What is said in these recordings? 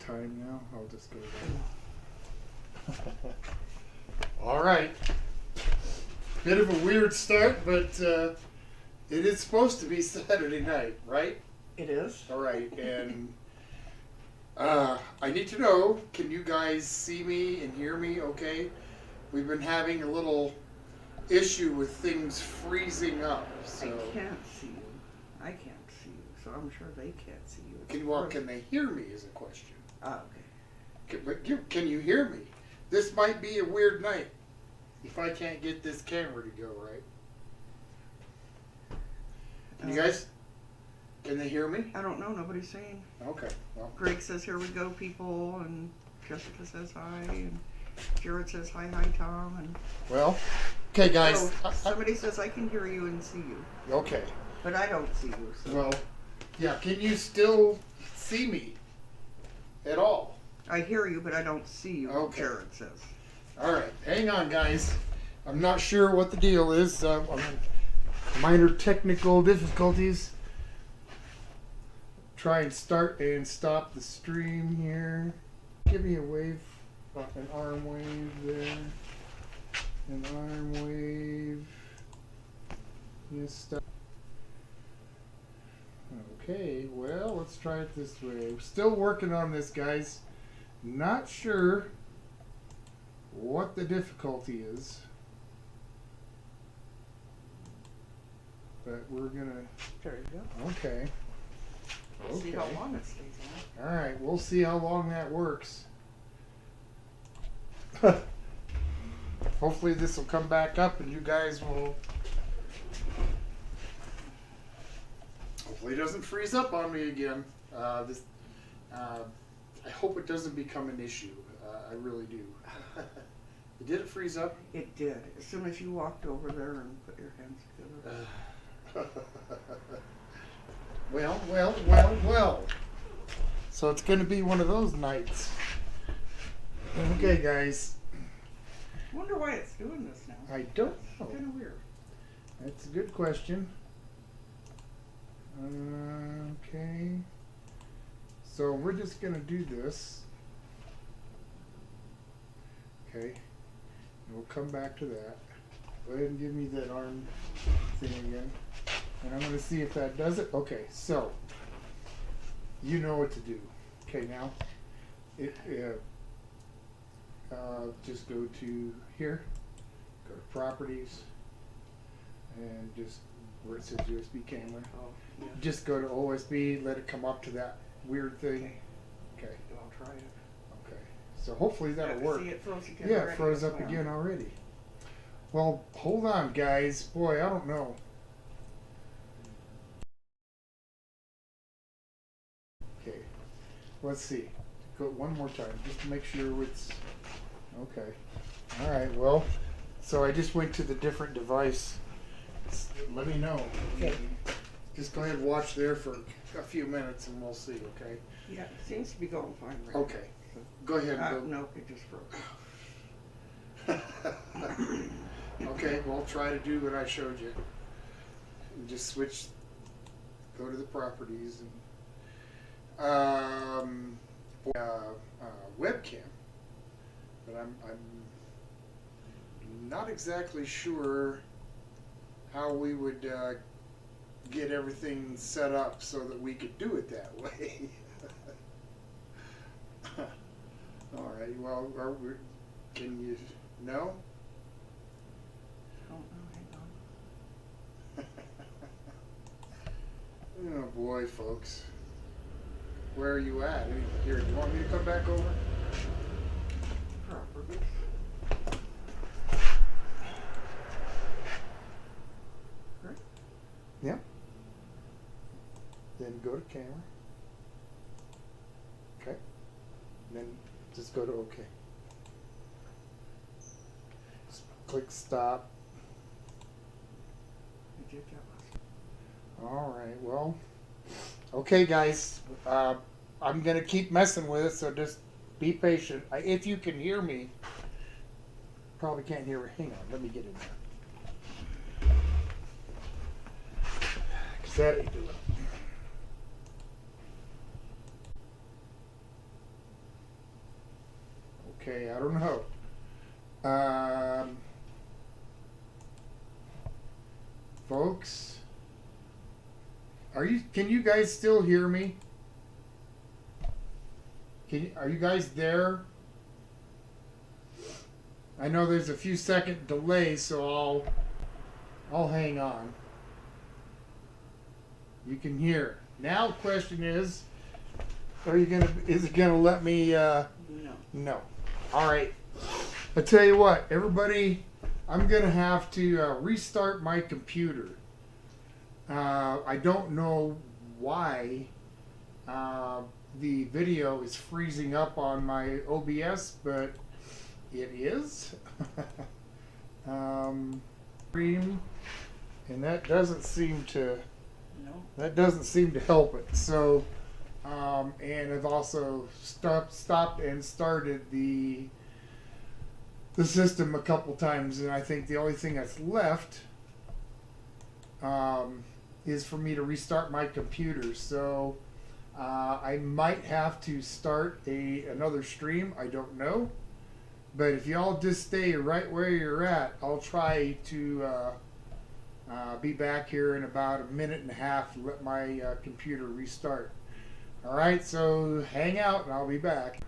time now. I'll just go there. All right. Bit of a weird start, but it is supposed to be Saturday night, right? It is. All right, and I need to know, can you guys see me and hear me okay? We've been having a little issue with things freezing up, so. I can't see you. I can't see you, so I'm sure they can't see you. Can they hear me is a question. Oh, okay. Can you hear me? This might be a weird night if I can't get this camera to go right. Can you guys, can they hear me? I don't know. Nobody's saying. Okay, well. Greg says, "Here we go, people," and Jessica says hi, and Jared says hi, Tom, and Well, okay, guys. somebody says I can hear you and see you, Okay. but I don't see you. So. Well, yeah. Can you still see me at all? I hear you, but I don't see you. Okay. Jared says. All right, hang on, guys. I'm not sure what the deal is. I'm in minor technical difficulties. Try and start and stop the stream here. Give me a wave, an arm wave there. An arm wave. Yes, stop. Okay, well, let's try it this way. We're still working on this, guys. Not sure what the difficulty is, but we're gonna. There you go. Okay. See how long it stays on. All right, we'll see how long that works. Hopefully this will come back up and you guys will. Hopefully it doesn't freeze up on me again. I hope it doesn't become an issue. I really do. Did it freeze up? It did. As soon as you walked over there and put your hands together. Well. So it's going to be one of those nights. Okay, guys. I wonder why it's doing this now. I don't It's know. kind of weird. That's a good question. Okay. So we're just going to do this. Okay. And we'll come back to that. Go ahead and give me that arm thing again. And I'm going to see if that does it. Okay, so you know what to do. Okay, now just go to here, go to properties, and just where it says USB camera. Oh, yeah. Just go to OSB, let it come up to that weird thing. Okay. I'll try it. Okay. So hopefully that'll work. See, it froze again. Yeah, it already. froze up Wow. again already. Well, hold on, guys. Boy, I don't know. Okay, let's see. Go one more time, just to make sure it's okay. All right. Well, so I just went to the different device. Let me know. Okay. Just go ahead and watch there for a few minutes, and we'll see. Okay. Yeah, it seems to be going fine right Okay. Go ahead. And No, it just froze. Okay, well, try to do what I showed you. And just switch, go to the properties and webcam. But I'm not exactly sure how we would get everything set up so that we could do it that way. All right. Well, can you know? Oh, hang on. Oh boy, folks. Where are you at? Here, do you want me to come back over? Properties. Right? Yeah. Then go to camera. Okay. Then just go to OK. Just click stop. I did that last. All right. Well. Okay, guys. I'm gonna keep messing with it, so just be patient. If you can hear me, probably can't hear me. Hang on. Let me get in there. 'Cause that ain't doing it. Okay, I don't know. Folks, can you guys still hear me? Are you guys there? I know there's a few second delay, so I'll hang on. You can hear. Now question is is it gonna let me No. no. All right. I tell you what, everybody, I'm gonna have to restart my computer. I don't know why the video is freezing up on my OBS, but it is. Stream, and that doesn't seem to help it. So, and I've also stopped and started the system a couple times, and I think the only thing that's left is for me to restart my computer. So I might have to start another stream. I don't know, but if y'all just stay right where you're at, I'll try to be back here in about a minute and a half to let my computer restart. All right, so hang out and I'll be back.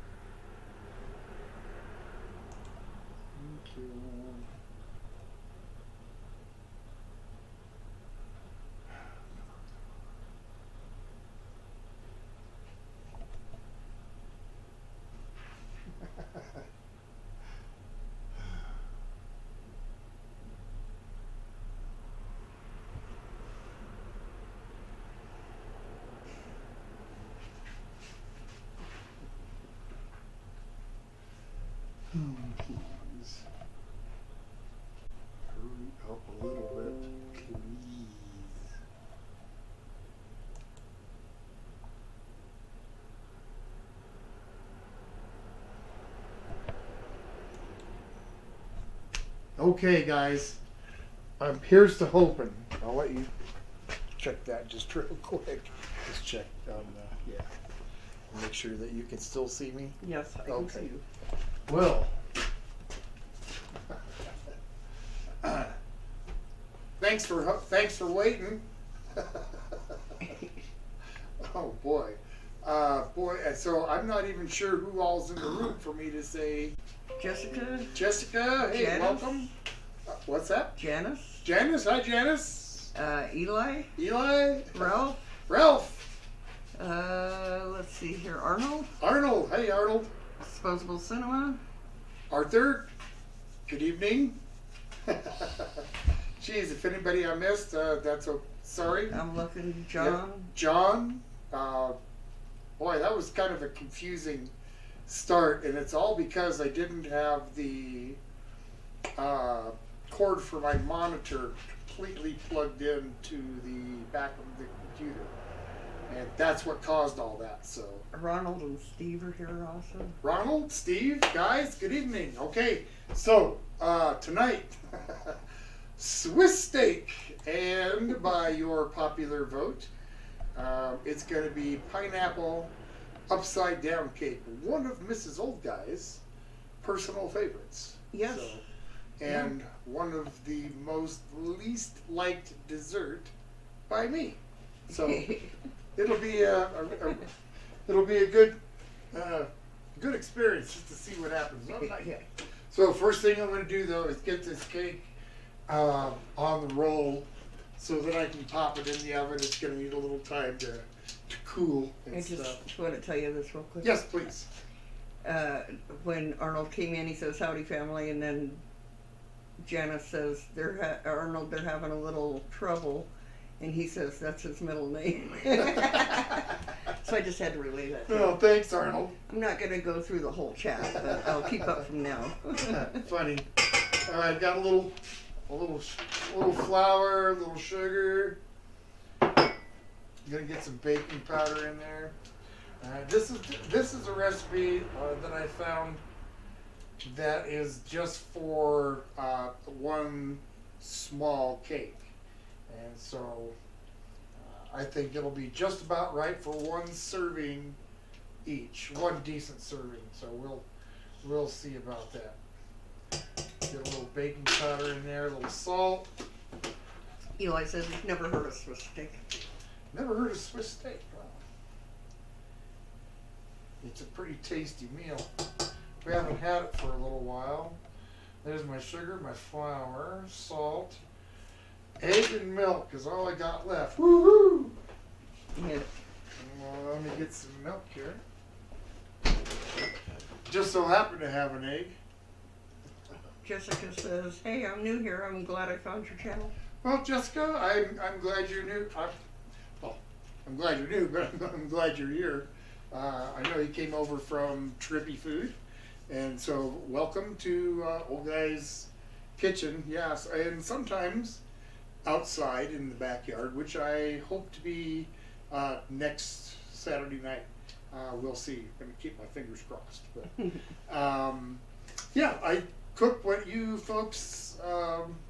Please. Hurry up a little bit, please. Okay, guys. Here's to hoping. I'll let you check that just real quick. Just check on yeah. Make sure that you can still see me. Yes, I can see you. Well, thanks for waiting. Oh boy, So I'm not even sure who all's in the room for me to say. Jessica, hey, Janice. welcome. What's that? Janice. Janice, hi Janice. Eli. Ralph. Let's see here. Arnold. Hey Arnold. Disposable Cinema. Arthur, good evening. Geez, if anybody I missed, sorry. I'm looking. John. Yeah. John. Boy, that was kind of a confusing start, and it's all because I didn't have the cord for my monitor completely plugged into the back of the computer. And that's what caused all that, so. Ronald and Steve are here also. Ronald, Steve, guys, good evening. Okay, so tonight, Swiss steak, and by your popular vote, it's going to be pineapple upside down cake, one of Mrs. Old Guy's personal favorites. Yes. So, and one of the most least liked dessert by me. So it'll be a good experience just to see what happens. Yeah. So first thing I'm going to do though is get this cake on the roll so that I can pop it in the oven. It's going to need a little time to cool and I stuff. just want to tell you this real quick. Yes, please. When Arnold came in, he says, "Howdy, family," and then Janice says, Arnold, they're having a little trouble, and he says that's his middle name. So I just had to relay that. Oh, thanks, Arnold. I'm not going to go through the whole chat, but I'll keep up from now. Funny. All right, got a little flour, a little sugar. I'm gonna get some baking powder in there. This is a recipe that I found that is just for one small cake, and so I think it'll be just about right for one serving each, one decent serving. So We'll see about that. Get a little baking powder in there, a little salt. Eli says he's never heard of Swiss steak. Never heard of Swiss steak. Wow. It's a pretty tasty meal. We haven't had it for a little while. There's my sugar, my flour, salt, egg, and milk is all I got left. Woohoo! Yeah. Well, let me get some milk here. Just so happen to have an egg. Jessica says, "Hey, I'm new here. I'm glad I found your channel." Well, Jessica, I'm glad you're new. I'm glad you're new, but I'm glad you're here. I know you came over from Trippy Food, and so welcome to Old Guy's Kitchen. Yes, and sometimes outside in the backyard, which I hope to be next Saturday night. We'll see. Let me keep my fingers crossed. But yeah, I cook what you folks,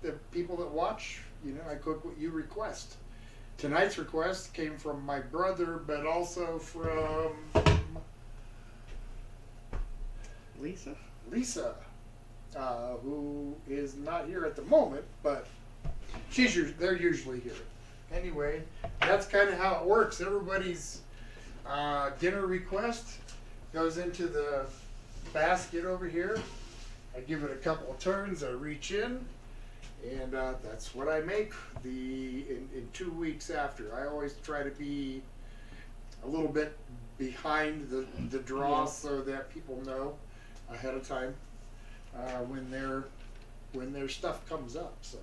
the people that watch, I cook what you request. Tonight's request came from my brother, but also from Lisa, who is not here at the moment, but they're usually here. Anyway, that's kind of how it works. Everybody's dinner request goes into the basket over here. I give it a couple of turns, I reach in, and that's what I make in 2 weeks after. I always try to be a little bit behind the draw, Yes. so that people know ahead of time when their stuff comes up. So,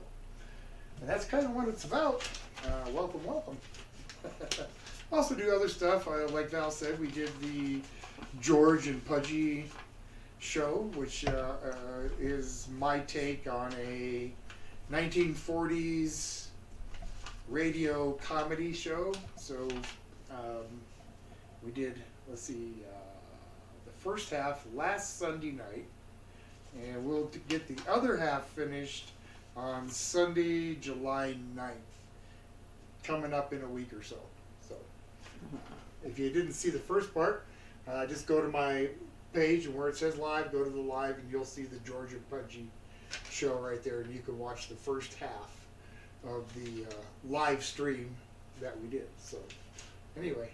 and that's kind of what it's about. Welcome. Also do other stuff. Like Val said, we did the George and Pudgy show, which is my take on a 1940s radio comedy show. So we did, the first half last Sunday night, and we'll get the other half finished on Sunday, July 9th, coming up in a week or so. So if you didn't see the first part, just go to my page, and where it says live, go to the live, and you'll see the George and Pudgy show right there, and you can watch the first half of the live stream that we did. So anyway,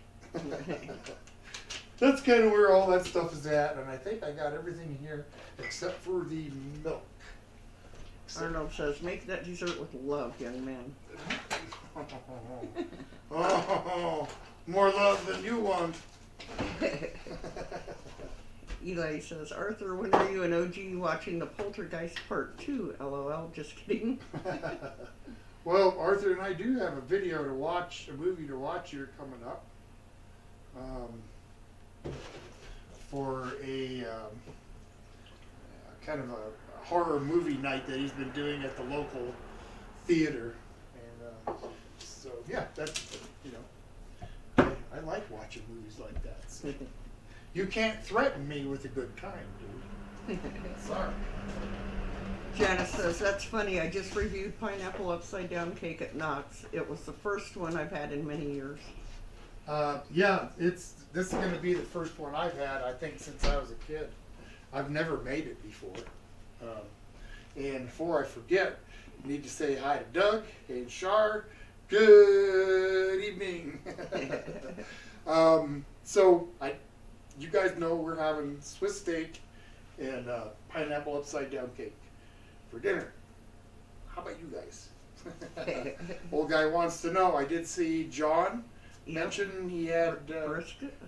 that's kind of where all that stuff is at, and I think I got everything here except for the milk. Arnold says, "Make that dessert with love, young man." Oh, more love than you want. Eli says, "Arthur, when are you and OG watching the Poltergeist Part 2? LOL, just kidding." Well, Arthur and I do have a video to watch, a movie to watch here coming up. For a kind of a horror movie night that he's been doing at the local theater. And so, yeah, that's, I like watching movies like that. So. You can't threaten me with a good time, dude. Sorry. Janice says, "That's funny. I just reviewed pineapple upside down cake at Knott's. It was the first one I've had in many years." Yeah, this is going to be the first one I've had, I think, since I was a kid. I've never made it before. And before I forget, I need to say hi to Doug and Shar. Good evening. So you guys know we're having Swiss steak and pineapple upside down cake for dinner. How about you guys? Old guy wants to know. I did see John mention he had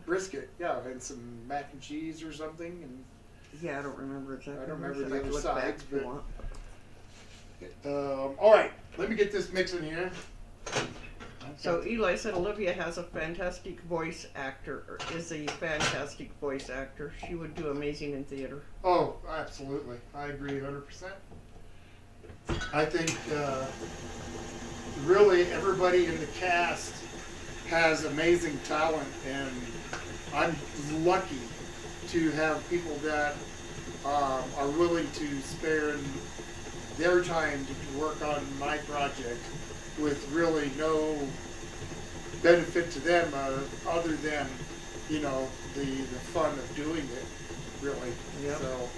brisket, yeah, and some mac and cheese or something, and Yeah, I don't remember exactly. I don't what he remember said. the I other can look back sides, if you but want. all right, let me get this mixing here. So Eli said Olivia has a fantastic voice actor, or is a fantastic voice actor. She would do amazing in theater. Oh, absolutely, I agree 100%. I think really everybody in the cast has amazing talent, and I'm lucky to have people that are willing to spare their time to work on my project with really no benefit to them other than the fun of doing it. really. Yep. So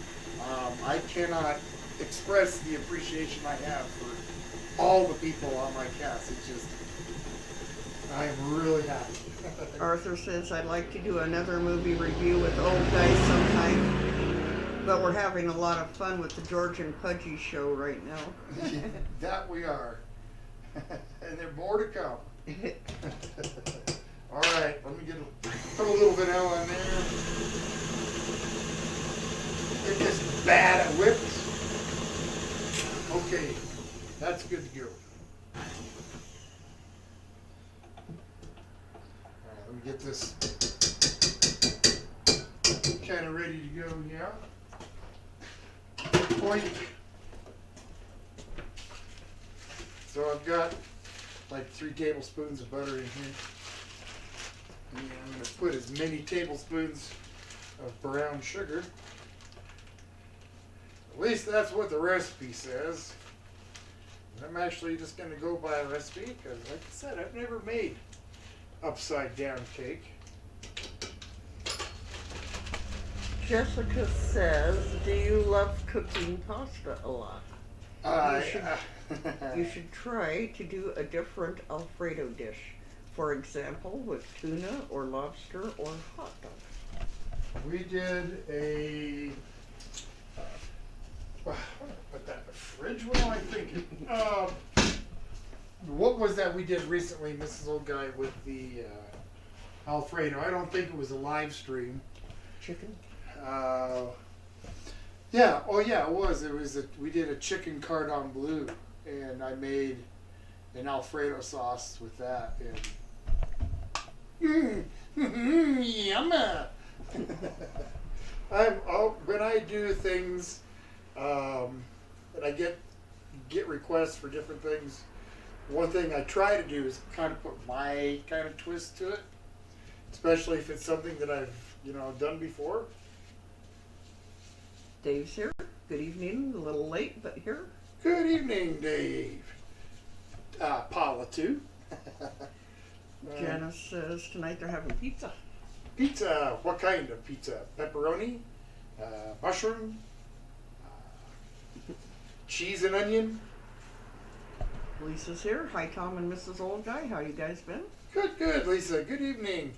I cannot express the appreciation I have for all the people on my cast. It's just, I am really happy. Arthur says I'd like to do another movie review with old guys sometime, but we're having a lot of fun with the George and Pudgy show right now. That we are. And there's more to come. All right, let me put a little vanilla in there. They're just bad at whips. Okay, that's good to go. All right, let me get this kind of ready to go now. Boink. So I've got like 3 tablespoons of butter in here. And I'm going to put as many tablespoons of brown sugar. At least that's what the recipe says. And I'm actually just going to go by a recipe because, like I said, I've never made upside down cake. Jessica says, do you love cooking pasta a lot? You should try to do a different Alfredo dish. For example, with tuna or lobster or hot dog. We did a. Put that in the fridge. What am I thinking? What was that we did recently, Mrs. Old Guy, with the Alfredo? I don't think it was a live stream. Chicken? Yeah. Oh, yeah. It was. We did a chicken cordon bleu, and I made an Alfredo sauce with that. And yumma. When I do things, and I get requests for different things. One thing I try to do is kind of put my kind of twist to it, especially if it's something that I've done before. Dave's here. Good evening. A little late, but here. Good evening, Dave. Paula too. Janice says tonight they're having pizza. Pizza. What kind of pizza? Pepperoni, mushroom, cheese and onion. Lisa's here. Hi, Tom and Mrs. Old Guy. How you guys been? Good, Lisa. Good evening.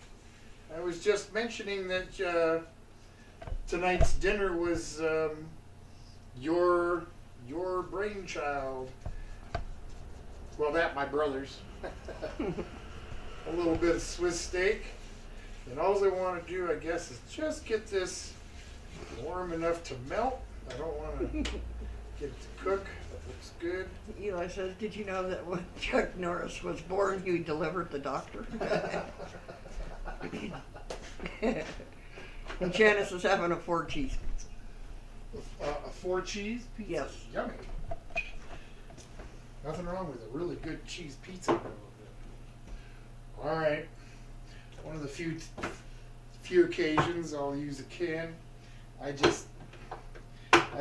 I was just mentioning that tonight's dinner was your brainchild. Well, my brother's. A little bit of Swiss steak. And all I want to do, I guess, is just get this warm enough to melt. I don't want to get it to cook. That looks good. Eli says, did you know that when Chuck Norris was born, he delivered the doctor? And Janice is having a 4-cheese pizza. A 4-cheese pizza? Yes. Yummy. Nothing wrong with a really good cheese pizza. All right. One of the few occasions I'll use a can. I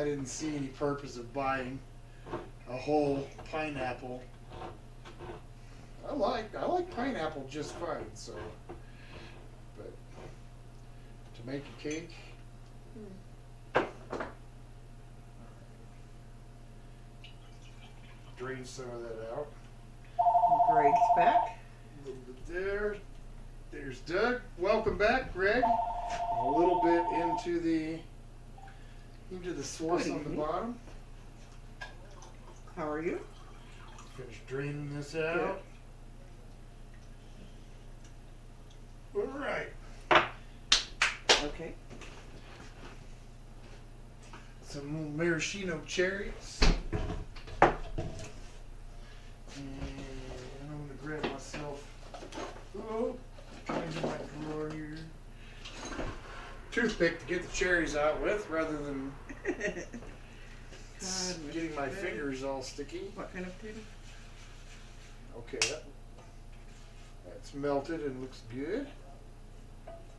didn't see any purpose of buying a whole pineapple. I like pineapple just fine. So, but to make a cake. Drain some of that out. Greg's back. A little bit there. There's Doug. Welcome back, Greg. A little bit into the sauce on the bottom. How are you? Finish draining this out. All right. Okay. Some maraschino cherries. And I'm going to grab myself into my drawer here. Toothpick to get the cherries out with rather than getting my fingers all sticky. What kind of potato? Okay, that's melted and looks good.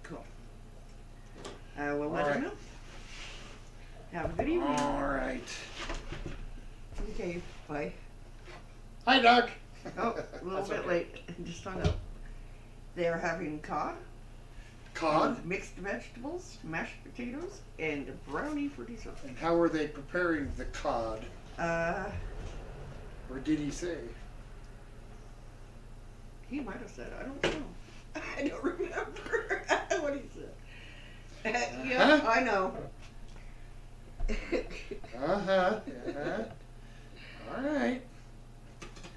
Cool. We'll let All her right. know. Have a good evening. All right. Okay, bye. Hi, Doc. Oh, a little That's bit okay. late. Just hung up. They're having cod. Cod? mixed vegetables, mashed potatoes, and a brownie for dessert. And how are they preparing the cod? Uh, Or did he say? he might have said, I don't know. I don't remember what he said. Yeah, Uh-huh. I know. Uh-huh. Uh-huh. All right.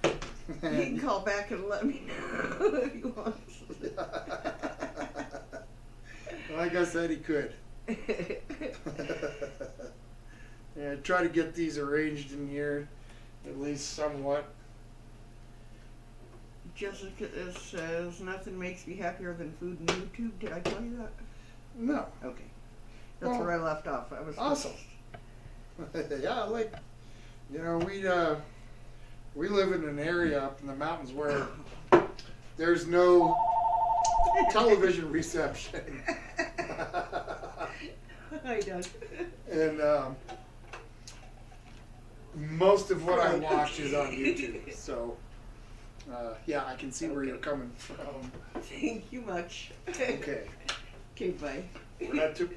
He can call back and let me know if he wants. Like I said, he could. Yeah, try to get these arranged in here, at least somewhat. Jessica says, nothing makes me happier than food and YouTube. Did I tell you that? No. Okay. That's Well, where I left off. I was awesome. Yeah, like, you know, we live in an area up in the mountains where there's no television reception. I done. And most of what I Right. watch is on YouTube. So, yeah, I can see where you're Okay. coming from. Thank you much. Okay. Okay, bye. We're not too.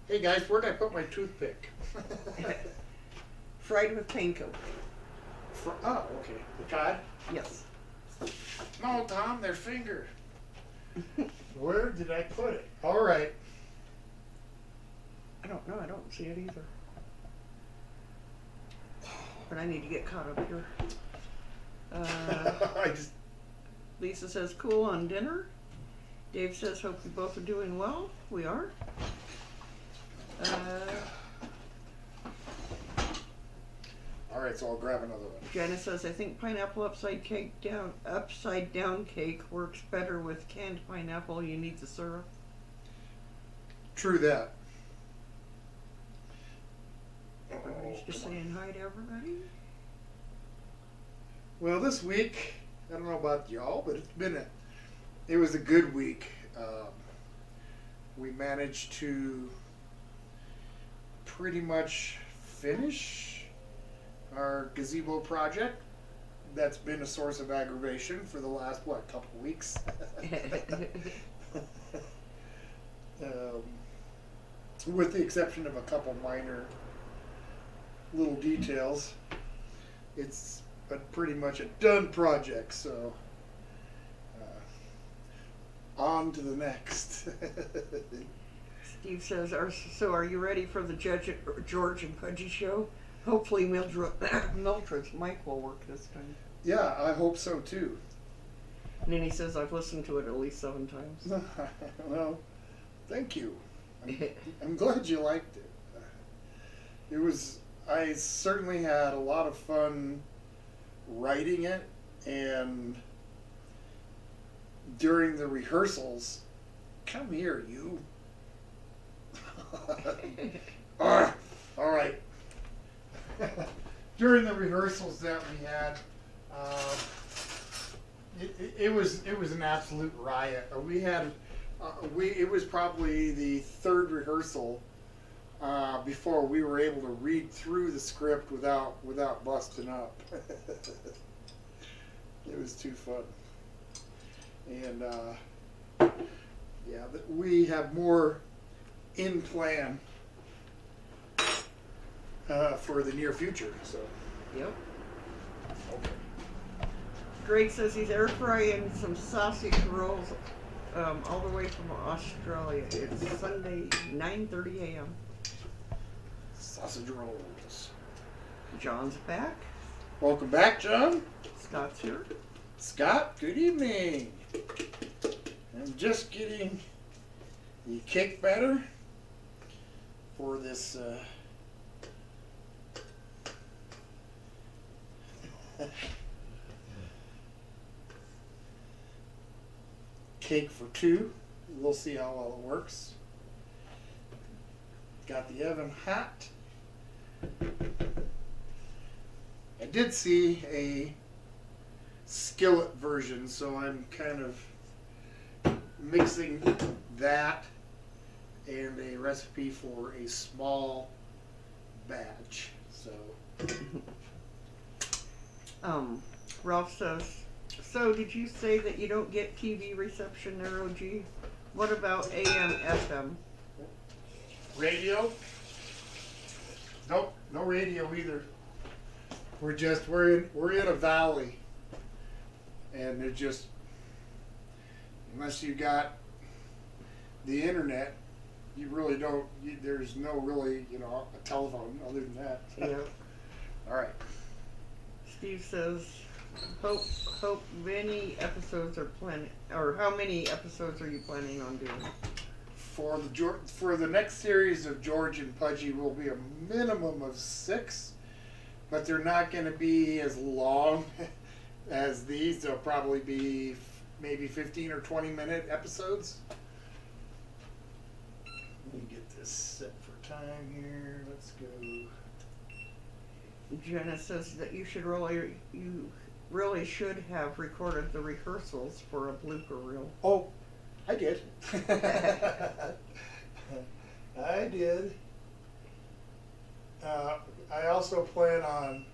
Hey guys, where'd I put my toothpick? Fried with panko. Oh, okay. The cod? Yes. No, Tom, their finger. Where did I put it? All right. I don't know. I don't see it either. But I need to get caught up here. I just. Lisa says, cool on dinner. Dave says, hope you both are doing well. We are. All right, so I'll grab another one. Jenna says, I think pineapple upside down cake works better with canned pineapple. You need the syrup. True that. Everybody's Oh, just come on. saying hi to everybody. Well, this week, I don't know about y'all, but it was a good week. We managed to pretty much finish our gazebo project. That's been a source of aggravation for the last, couple weeks. With the exception of a couple minor little details. It's pretty much a done project, so on to the next. Steve says, are you ready for the George and Pudgy show? Hopefully Mildred's mic will work this time. Yeah, I hope so too. And then he says, I've listened to it at least 7 times. Well, thank you. I'm glad you liked it. I certainly had a lot of fun writing it, and during the rehearsals, come here, you. All right. During the rehearsals that we had, it was an absolute riot. We had it was probably the 3rd rehearsal before we were able to read through the script without busting up. It was too fun. And yeah, we have more in plan for the near future. So. Yep. Okay. Greg says he's air frying some sausage rolls all the way from Australia. It's Sunday, 9:30 a.m. Sausage rolls. John's back. Welcome back, John. Scott's here. Scott, good evening. I'm just getting the cake batter for this cake for 2. We'll see how well it works. Got the oven hot. I did see a skillet version, so I'm kind of mixing that and a recipe for a small batch. So Ralph says So, did you say that you don't get TV reception there, OG? What about AM, FM? Radio? Nope, no radio either. We're in a valley, and it just, unless you got the internet, you really don't. There's no really, a telephone other than that. Yeah. All right. Steve says, hope many episodes are planning, or how many episodes are you planning on doing? For the next series of George and Pudgy will be a minimum of 6, but they're not going to be as long as these. They'll probably be maybe 15 or 20-minute episodes. Let me get this set for time here. Let's go. Jenna says that you really should have recorded the rehearsals for a blooper reel. Oh, I did. I did. I also plan on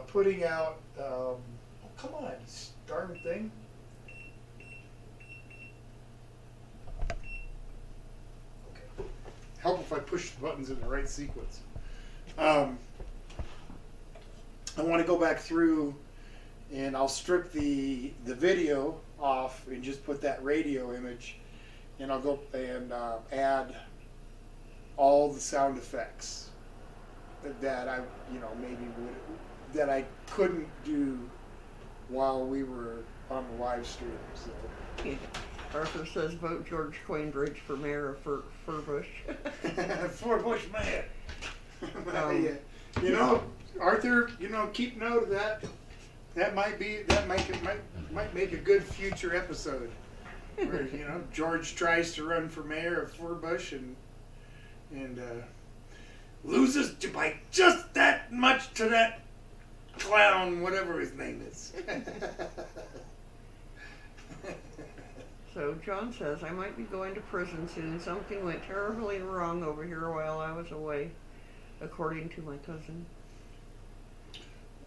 putting out. Oh, come on, darn thing. Okay. Help if I push the buttons in the right sequence. I want to go back through, and I'll strip the video off and just put that radio image, and I'll go and add all the sound effects that I that I couldn't do while we were on the live stream. So. Yeah. Arthur says vote George Quainbridge for mayor of Furbush. Furbush mayor. Arthur, keep note of that. That might make a good future episode. Where, George tries to run for mayor of Furbush and loses by just that much to that clown, whatever his name is. So John says, I might be going to prison soon. Something went terribly wrong over here while I was away, according to my cousin.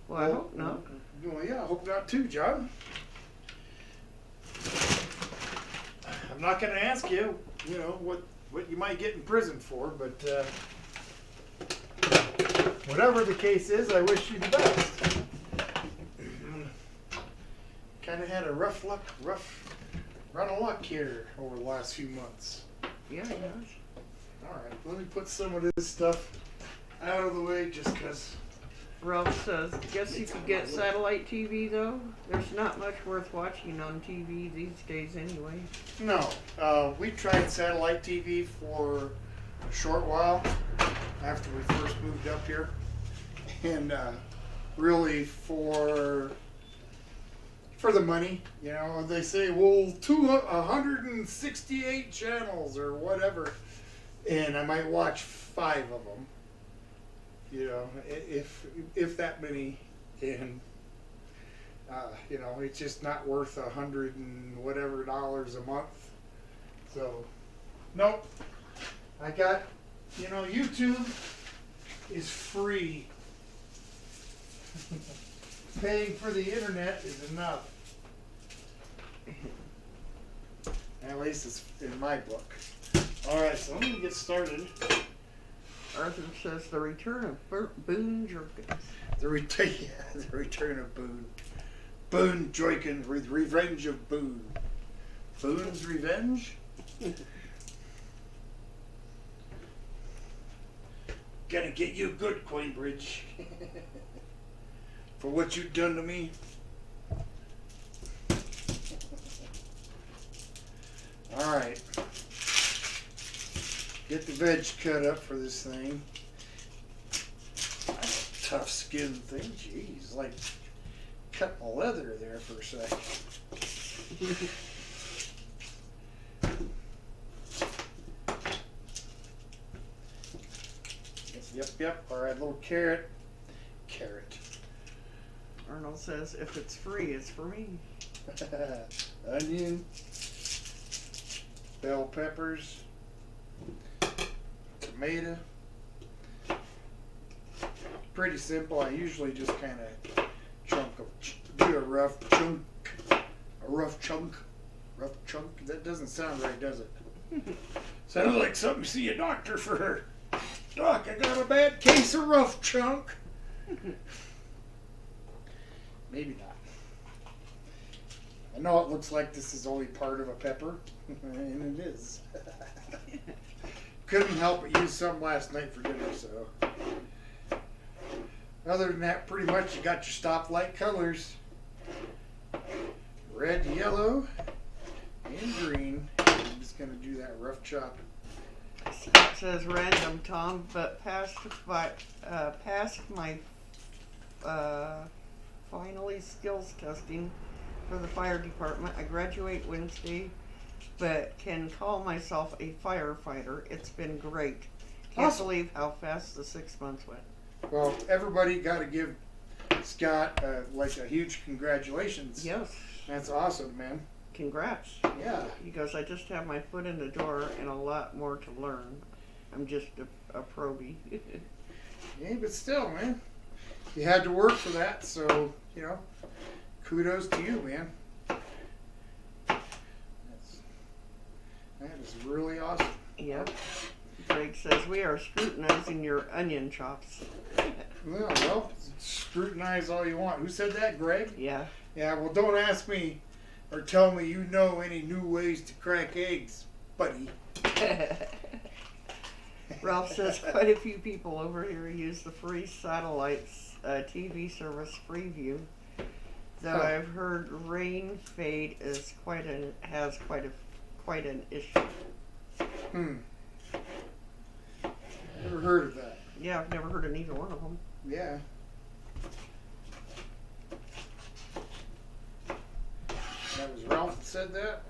Well, I hope not. Well, yeah, I hope not too, John. I'm not going to ask you, what you might get in prison for, but whatever the case is, I wish you the best. Kind of had a rough run of luck here over the last few months. Yeah, he has. All right, let me put some of this stuff out of the way just because. Ralph says, guess you could get satellite TV though? There's not much worth watching on TV these days anyway. No, we tried satellite TV for a short while after we first moved up here. And really for the money, they say, well, 168 channels or whatever. And I might watch 5 of them. If that many, and it's just not worth $100 and whatever a month. So, nope. I got, YouTube is free. Paying for the internet is enough. At least it's in my book. All right, so I'm gonna get started. Arthur says the return of Boone Jerkins. The return of Boone. Boone Jerkins, Revenge of Boone. Boone's Revenge? Gonna get you good, Quainbridge. For what you've done to me. Alright. Get the veg cut up for this thing. That's a tough skin thing. Jeez, like cut my leather there for a second. Yep. Alright, little carrot. Arnold says, if it's free, it's for me. Onion. Bell peppers. Tomato. Pretty simple. I usually just kind of you a rough chunk. A rough chunk. Rough chunk? That doesn't sound right, does it? Sounds like something you see a doctor for. Doc, I got a bad case of rough chunk. Maybe not. I know it looks like this is only part of a pepper, and it is. Couldn't help but use some last night for dinner, so. Other than that, pretty much you got your stoplight colors. Red, yellow, and green. I'm just going to do that rough chop. It says random, Tom, but passed my finally skills testing for the fire department. I graduate Wednesday, but can call myself a firefighter. It's been great. Can't Awesome. believe how fast the 6 months went. Well, everybody got to give Scott like a huge congratulations. Yes, That's awesome, man. congrats. Yeah. He goes, I just have my foot in the door and a lot more to learn. I'm just a probie. Yeah, but still, man. You had to work for that, so, you know, kudos to you, man. That is really awesome. Yep. Greg says, we are scrutinizing your onion chops. Well, scrutinize all you want. Who said that, Greg? Yeah. Yeah, well, don't ask me or tell me you know any new ways to crack eggs, buddy. Ralph says, quite a few people over here use the free satellites TV service Freeview. Though Huh. I've heard rain fade is quite an issue. Never heard of that. Yeah, I've never heard of neither one of them. Yeah. That was Ralph that said that?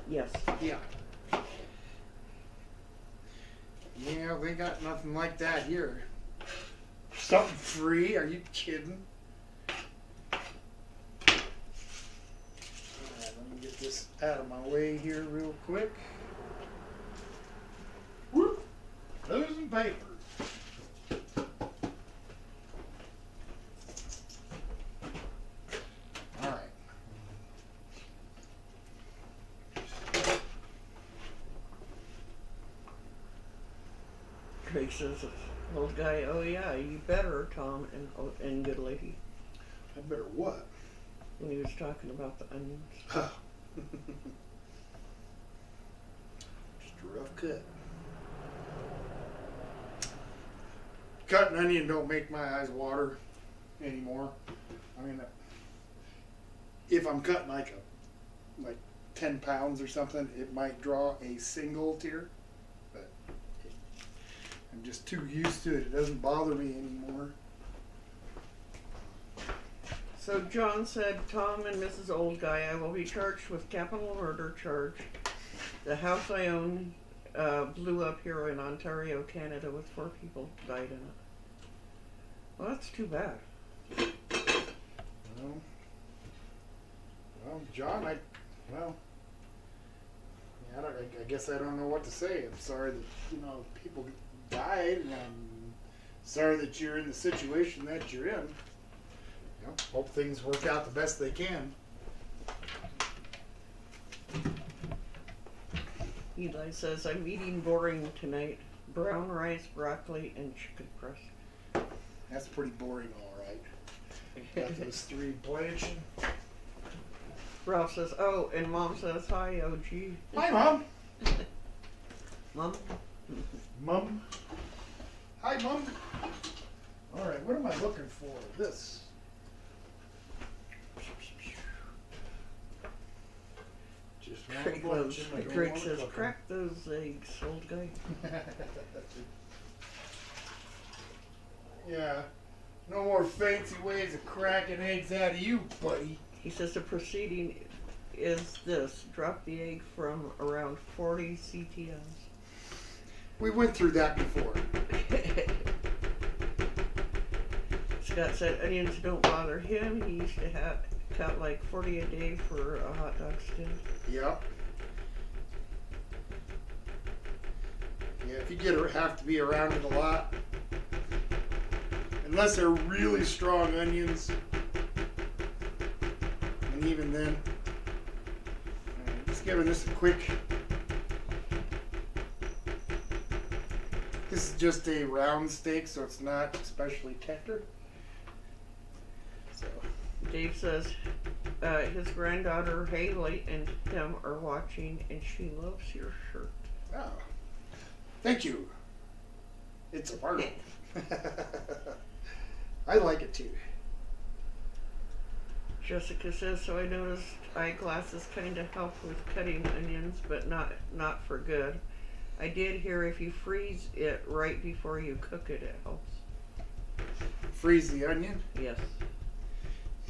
Yes. Yeah. Yeah, they got nothing like that here. Something free? Are you kidding? Alright, let me get this out of my way here real quick. Whoop! Losing paper. Alright. Craig says, old guy, oh yeah, you better, Tom and good lady, I better what? when he was talking about the onions. Just a rough cut. Cutting onion don't make my eyes water anymore. I mean, if I'm cutting like 10 pounds or something, it might draw a single tear, but I'm just too used to it. It doesn't bother me anymore. So John said, Tom and Mrs. Old Guy, I will be charged with capital murder charge. The house I own blew up here in Ontario, Canada, with 4 people died in it. Well, that's too bad. Well, John, I guess I don't know what to say. I'm sorry that people died, and I'm sorry that you're in the situation that you're in. Hope things work out the best they can. Eli says, I'm eating boring tonight. Brown rice, broccoli, and chicken breast. That's pretty boring, all right. Got those 3 blanching. Ralph says, oh, and Mom says, hi, OG. Hi, Mom. Mom? Mom. Hi, Mom. All right, what am I looking for? This. Just one Craig bunch loves, and I don't Craig wanna says, cook 'em. crack those eggs, old guy. Yeah. No more fancy ways of cracking eggs out of you, buddy. He says the proceeding is this. Drop the egg from around 40 CTMs. We went through that before. Scott said onions don't bother him. He used to cut like 40 a day for a hot dog stand. Yep. Yeah, if you have to be around it a lot. Unless they're really strong onions. And even then, just giving this a quick. This is just a round steak, so it's not especially tender. So. Dave says his granddaughter Haley and him are watching, and she loves your shirt. Oh, thank you. It's a part. I like it too. Jessica says, so I noticed eyeglasses kind of help with cutting onions, but not for good. I did hear if you freeze it right before you cook it, it helps. Freeze the onion? Yes.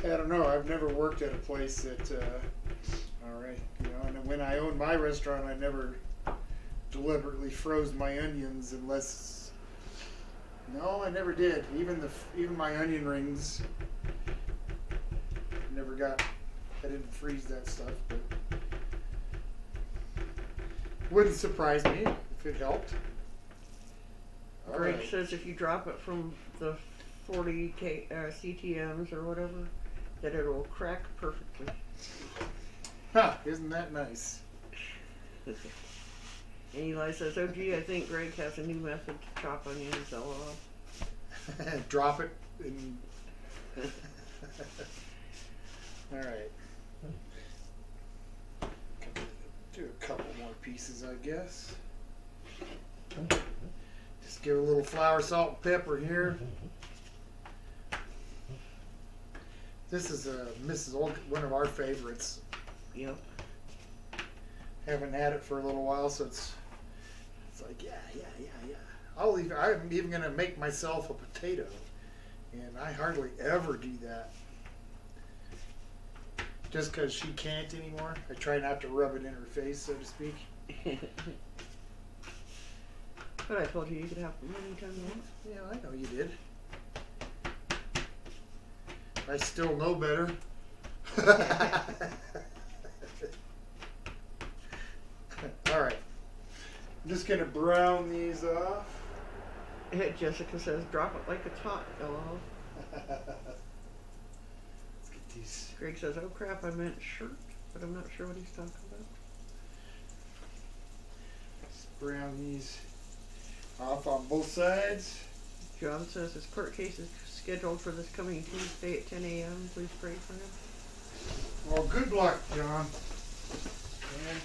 I don't know. I've never worked at a place that. All right, and when I owned my restaurant, I never deliberately froze my onions unless. No, I never did. Even my onion rings. Never got. I didn't freeze that stuff, but wouldn't surprise me if it helped. All Greg right. says if you drop it from the 40 CTMs or whatever, that it will crack perfectly. Huh, isn't that nice? And Eli says, oh gee, I think Greg has a new method to chop onions, LOL. Drop it in. All right. Do a couple more pieces, I guess. Just give a little flour, salt, and pepper here. This is Mrs. Old, one of our favorites. Yep. Haven't had it for a little while, so it's like yeah. I'm even gonna make myself a potato, and I hardly ever do that. Just because she can't anymore, I try not to rub it in her face, so to speak. But I told you could have them anytime you want. Yeah, I know you did. I still know better. All right. I'm just going to brown these off. Jessica says, drop it like it's hot, LOL. Let's get these. Greg says, oh crap, I meant shirt, but I'm not sure what he's talking about. Just brown these off on both sides. John says his court case is scheduled for this coming Tuesday at 10 a.m. Please pray for him. Well, good luck, John. And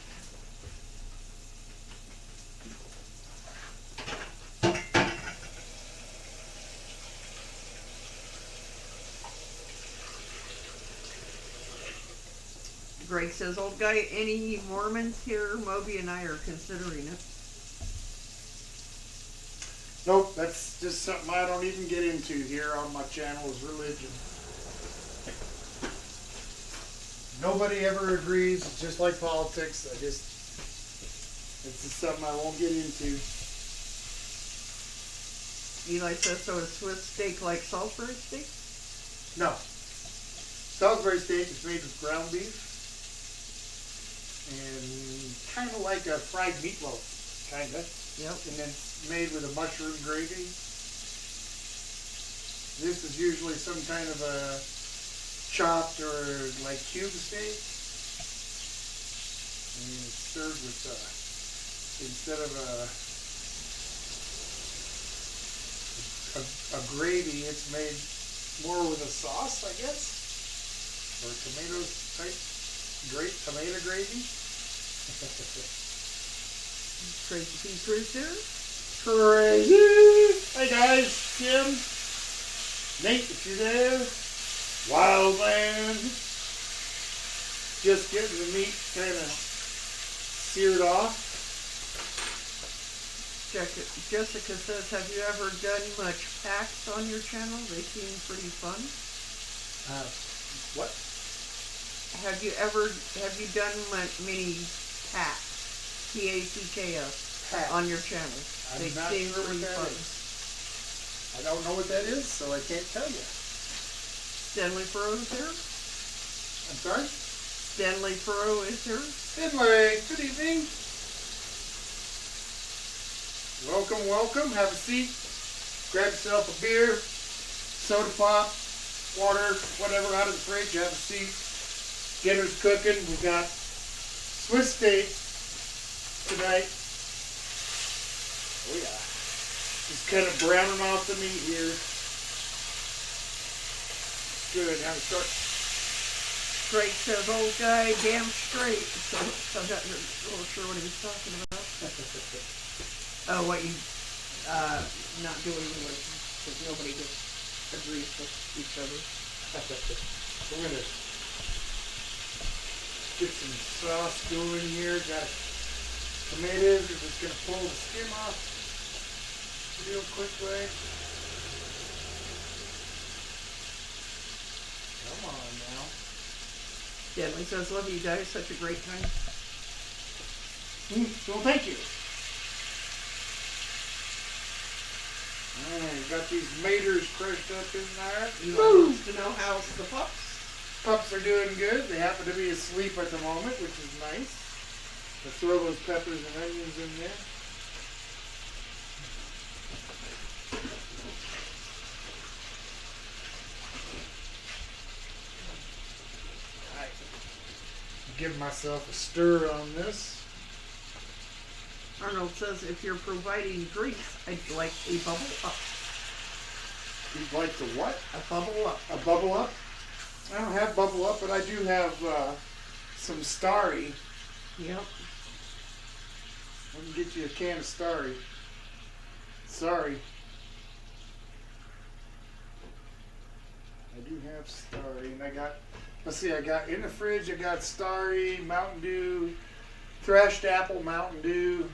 Greg says, old guy, any Mormons here? Moby and I are considering it. nope, that's just something I don't even get into here on my channel is religion. Nobody ever agrees. It's just like politics. It's just something I won't get into. Eli says, so is Swiss steak like Salisbury steak? No. Salisbury steak is made with ground beef. And kind of like a fried meatloaf, kind of. Yep. And then made with a mushroom gravy. This is usually some kind of a chopped or like cube steak. And it's served with, instead of a gravy, it's made more with a sauce, I guess. Or tomato type. Great tomato gravy. Crazy Pea Cruiser. Crazy. Hey guys, Tim, Nate, if you're there, Wild Man. Just getting the meat kind of seared off. Jessica says, have you ever done much packs on your channel? They seem pretty fun. What? Have you done many packs? P-A-C-K-S Packs. on your channel? I'm They not seem sure what pretty that fun. is. I don't know what that is, so I can't tell you. Stanley Furrow is here. I'm sorry? Stanley Furrow is here. Stanley, good evening. Welcome, welcome. Have a seat. Grab yourself a beer, soda pop, water, whatever out of the fridge. Have a seat. Dinner's cooking. We got Swiss steak tonight. Oh yeah. Just kind of browning off the meat here. Good. Now start. Drake says, old guy, damn straight. So I'm not really sure what he was talking about. Oh, what you, not doing with, because nobody just agrees with each other. We're gonna get some sauce going here. Got tomatoes. We're just gonna pull the skin off real quickly. Come on now. Deadly says, love you guys, such a great time. Well, thank you. Alright, got these maters crushed up in there. You want to know how's the pups? Pups are doing good. They happen to be asleep at the moment, which is nice. Let's throw those peppers and onions in there. Alright. Give myself a stir on this. Arnold says, if you're providing drinks, I'd like a bubble up. You'd like to what? A bubble up. A bubble up? I don't have bubble up, but I do have some Starry. Yep. I can get you a can of Starry. Sorry. I do have Starry, and I got, let's see, I got in the fridge, I got Starry, Mountain Dew, Thrashed Apple, Mountain Dew,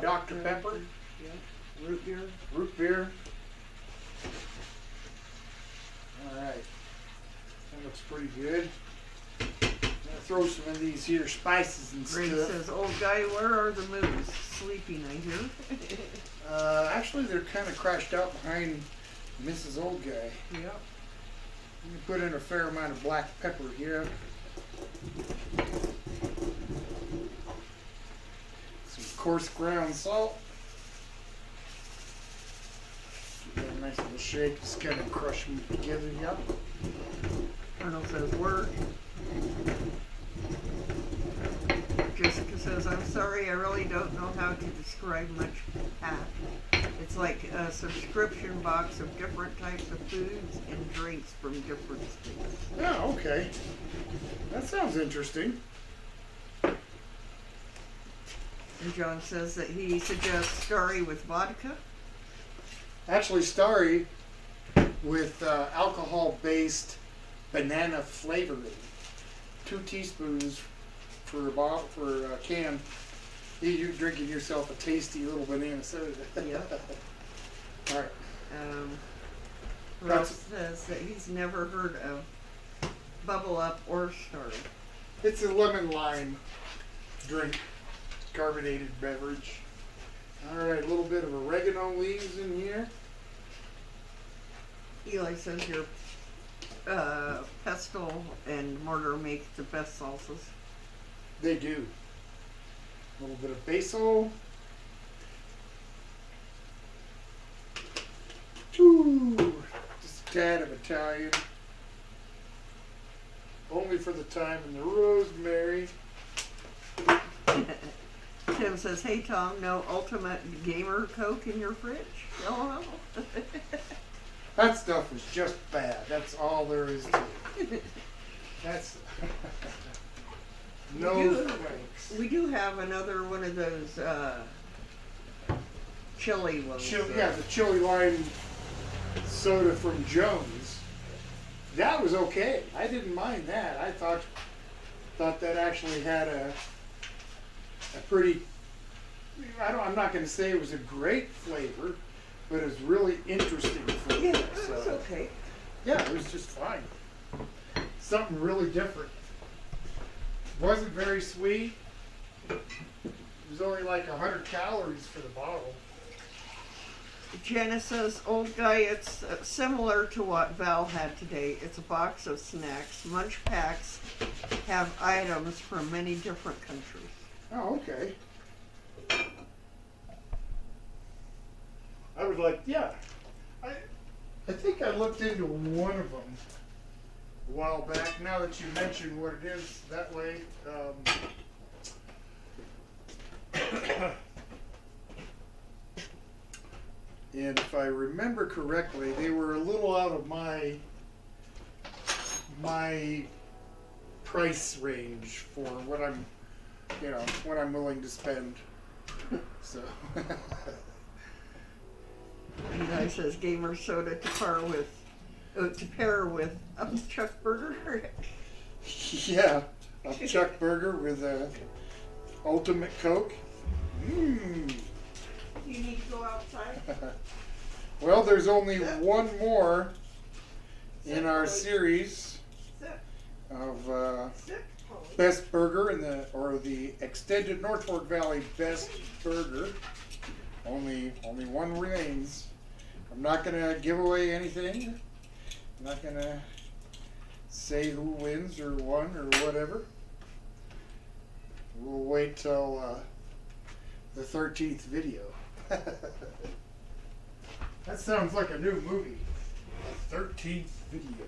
Dr. Pepper, Yep. Root beer. root beer. Alright. That looks pretty good. I'm gonna throw some of these here spices and Grady stuff. says, old guy, where are the moose? Sleeping, I hear. Actually, they're kind of crashed out behind Mrs. Old Guy. Yep. Let me put in a fair amount of black pepper here. Some coarse ground salt. Give that a nice little shake. Just kind of crush them together. Yep. Arnold says, word. Jessica says, I'm sorry, I really don't know how to describe much pack. It's like a subscription box of different types of foods and drinks from different states. Oh, okay. That sounds interesting. And John says that he suggests Starry with vodka. Actually, Starry with alcohol-based banana flavoring. 2 teaspoons for a bottle, for a can. You're drinking yourself a tasty little banana soda. Yep. All right. Ross says that he's never heard of Bubble Up or Starry. It's a lemon lime drink, carbonated beverage. All right, a little bit of oregano leaves in here. Eli says your pestle and mortar make the best salsas. They do. A little bit of basil. Ooh, just a tad of Italian. Only for the thyme and the rosemary. Tim says, hey Tom, no Ultimate Gamer Coke in your fridge? Oh, That stuff is just bad. That's all there is to it. That's no thanks. we do have another one of those chili ones. Yeah, the chili lime soda from Jones. That was okay. I didn't mind that. I thought that actually had a pretty. I'm not going to say it was a great flavor, but it was really interesting flavor. Yeah, it was okay. Yeah, it was just fine. Something really different. Wasn't very sweet. It was only like 100 calories for the bottle. Janice says, old guy, it's similar to what Val had today. It's a box of snacks. Munch packs have items from many different countries. Oh, okay. I was like, yeah. I think I looked into one of them. a while back. Now that you mention what it is that way, and if I remember correctly, they were a little out of my price range for what I'm, what I'm willing to spend. So. The guy says gamer soda to pair with Chuck Burger. Yeah, a Chuck Burger with a Ultimate Coke. Mmm. You need to go outside. Well, there's only one more in our series of Best Burger or the extended North Fork Valley Best Burger. Only one remains. I'm not gonna give away anything. I'm not gonna say who wins or won or whatever. We'll wait till the 13th video. That sounds like a new movie. The 13th video.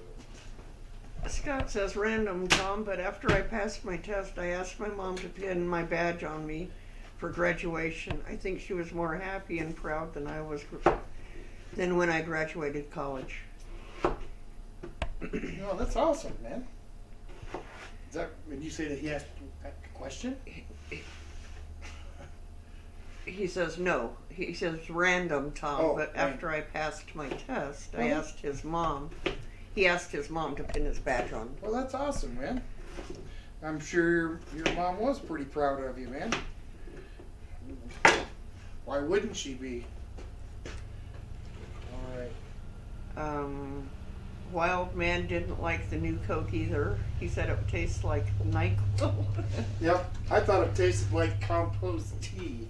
Scott says random, Tom, but after I passed my test, I asked my mom to pin my badge on me for graduation. I think she was more happy and proud than I was than when I graduated college. Oh, that's awesome, man. Is that when you say that he asked a question? He says no. He says random, Tom, Oh, but right. after I passed my test, I Well, asked his mom. He asked his mom to pin his badge on. Well, that's awesome, man. I'm sure your mom was pretty proud of you, man. Why wouldn't she be? All right. Wild Man didn't like the new Coke either. He said it tastes like NyQuil. Yep, I thought it tasted like compost tea.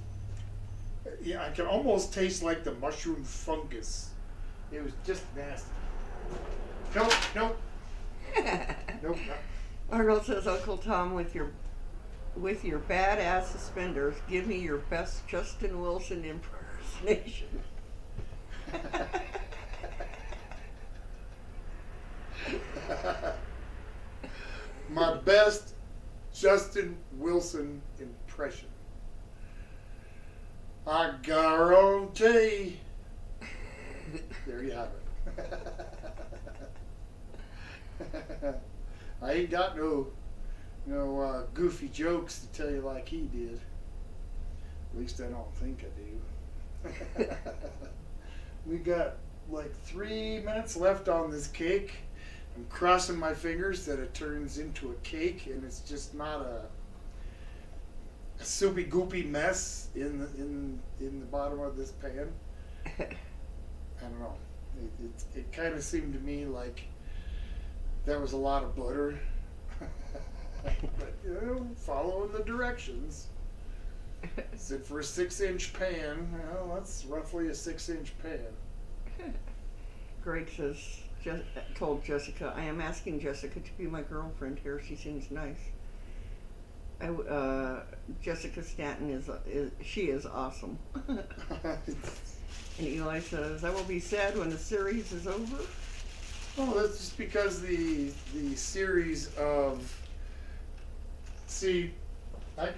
Yeah, I can almost taste like the mushroom fungus. It was just nasty. Nope. Nope. No. Arnold says, Uncle Tom, with your badass suspenders, give me your best Justin Wilson impersonation. My best Justin Wilson impression. I guarantee. There you have it. I ain't got no goofy jokes to tell you like he did. At least I don't think I do. We got like 3 minutes left on this cake. I'm crossing my fingers that it turns into a cake and it's just not a soupy goopy mess in the bottom of this pan. I don't know. It kind of seemed to me like there was a lot of butter. But following the directions. Said for a 6-inch pan, well, that's roughly a 6-inch pan. Greg says, told Jessica, I am asking Jessica to be my girlfriend here. She seems nice. Jessica Stanton is awesome. And Eli says, I will be sad when the series is over. Well, that's just because the series of I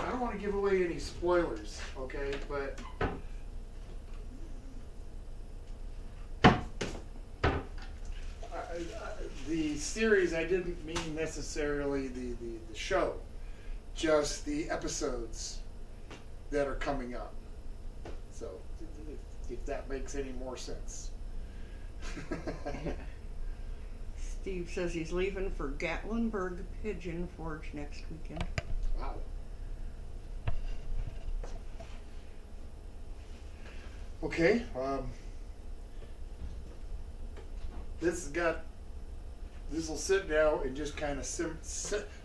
don't want to give away any spoilers, okay? But the series, I didn't mean necessarily the show, just the episodes that are coming up. So, if that makes any more sense. Steve says he's leaving for Gatlinburg Pigeon Forge next weekend. Wow. Okay. This will sit now and just kind of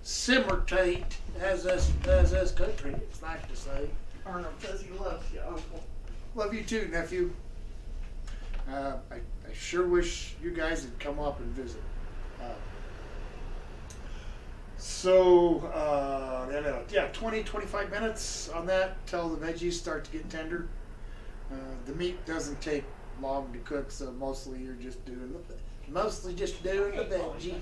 simmertate, as this country it's like to say. Arnold says he loves you, Uncle. Love you too, nephew. I sure wish you guys had come up and visit. Yeah, 20-25 minutes on that till the veggies start to get tender. The meat doesn't take long to cook, so mostly you're just doing Mostly just doing the veggie.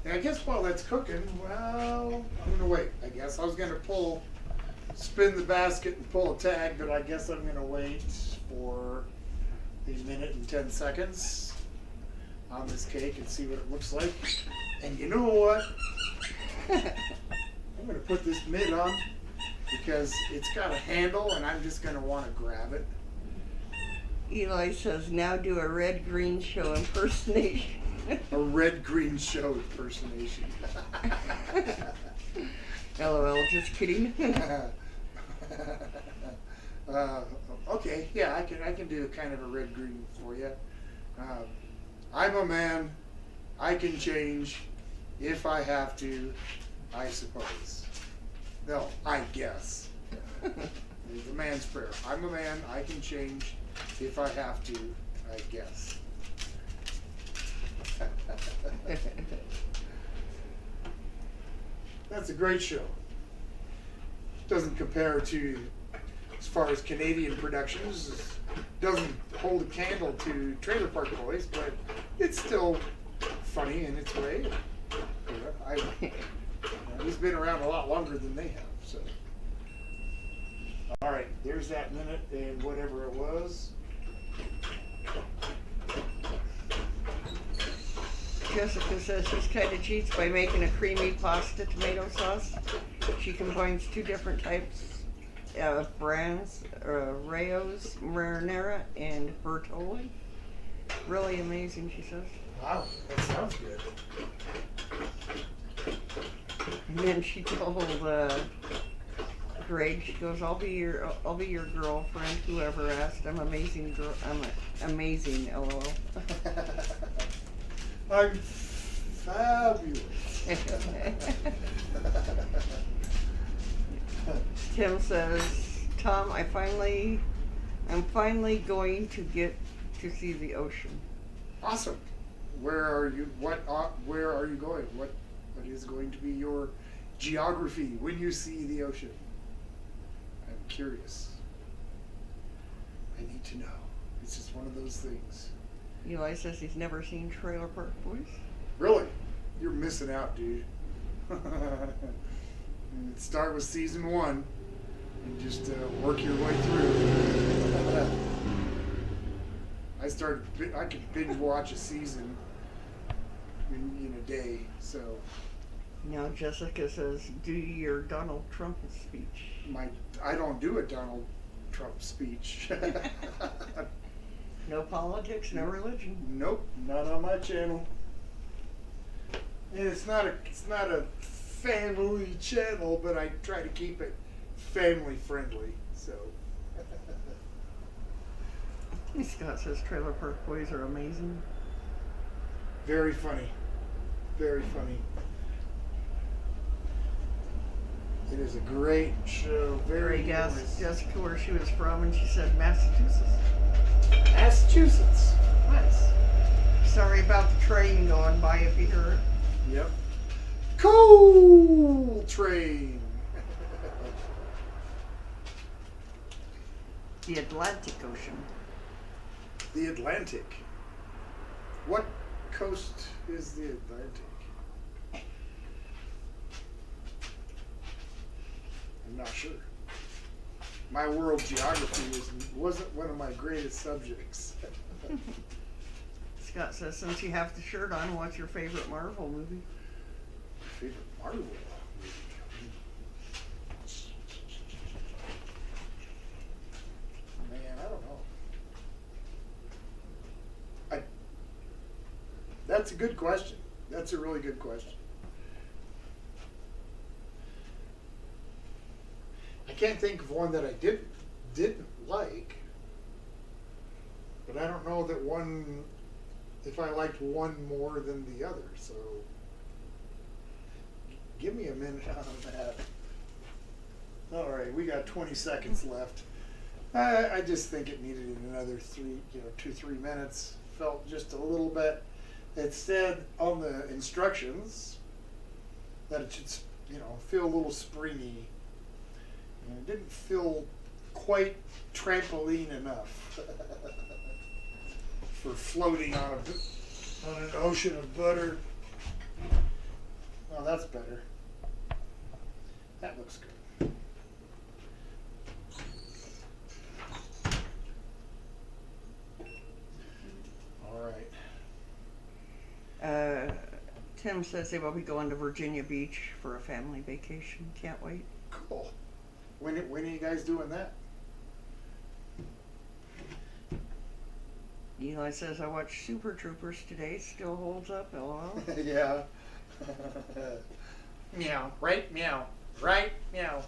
And I guess while that's cooking, well, I'm gonna wait. I guess I was gonna spin the basket and pull a tag, but I guess I'm gonna wait for a minute and 10 seconds on this cake and see what it looks like. And you know what? I'm gonna put this mitt on because it's got a handle and I'm just gonna want to grab it. Eli says, now do a red green show impersonation. A red green show impersonation. LOL, just kidding. Okay, yeah, I can do kind of a red green for you. I'm a man. I can change if I have to, I suppose. No, I guess. It's a man's prayer. I'm a man. I can change if I have to, I guess. That's a great show. Doesn't compare to, as far as Canadian productions, doesn't hold a candle to Trailer Park Boys, but it's still funny in its way. He's been around a lot longer than they have. So, all right, there's that minute and whatever it was. Jessica says she's kind of cheats by making a creamy pasta tomato sauce. She combines two different types of brands, Rayo's Marinara and Bertolli. Really amazing, she says. Wow, that sounds good. And then she told Greg, she goes, I'll be your girlfriend, whoever asked. I'm amazing girl. I'm amazing, LOL. I'm fabulous. Tim says, Tom, I'm finally going to get to see the ocean. Awesome. Where are you? Where are you going? What is going to be your geography when you see the ocean? I'm curious. I need to know. It's just one of those things. Eli says he's never seen Trailer Park Boys. Really? You're missing out, dude. Start with season 1 and just work your way through. I could binge watch a season in a day, so. Now Jessica says, do your Donald Trump speech. I don't do a Donald Trump speech. No politics, no religion. Nope, not on my channel. And it's not a family channel, but I try to keep it family friendly. So. Scott says Trailer Park Boys are amazing. Very funny. Very funny. It is a great show. Very Greg asked humorous. Jessica where she was from, and she said Massachusetts. Massachusetts. Nice. Sorry about the train going by if you hear it. Yep. Coal train. The Atlantic Ocean. The Atlantic. What coast is the Atlantic? I'm not sure. My world geography wasn't one of my greatest subjects. Scott says, since you have the shirt on, what's your favorite Marvel movie? Favorite Marvel movie? Man, I don't know. That's a good question. That's a really good question. I can't think of one that I didn't like, but I don't know that one, if I liked one more than the other. So give me a minute on that. All right, we got 20 seconds left. I just think it needed another 2-3 minutes. Felt just a little bit. It said on the instructions that it should, feel a little springy. And it didn't feel quite trampoline enough. for floating on an ocean of butter. Oh, that's better. That looks good. All right. Tim says they will be going to Virginia Beach for a family vacation. Can't wait. Cool. When are you guys doing that? Eli says, I watched Super Troopers today. Still holds up, lol. Yeah. Meow. Right? Meow. Right? Meow.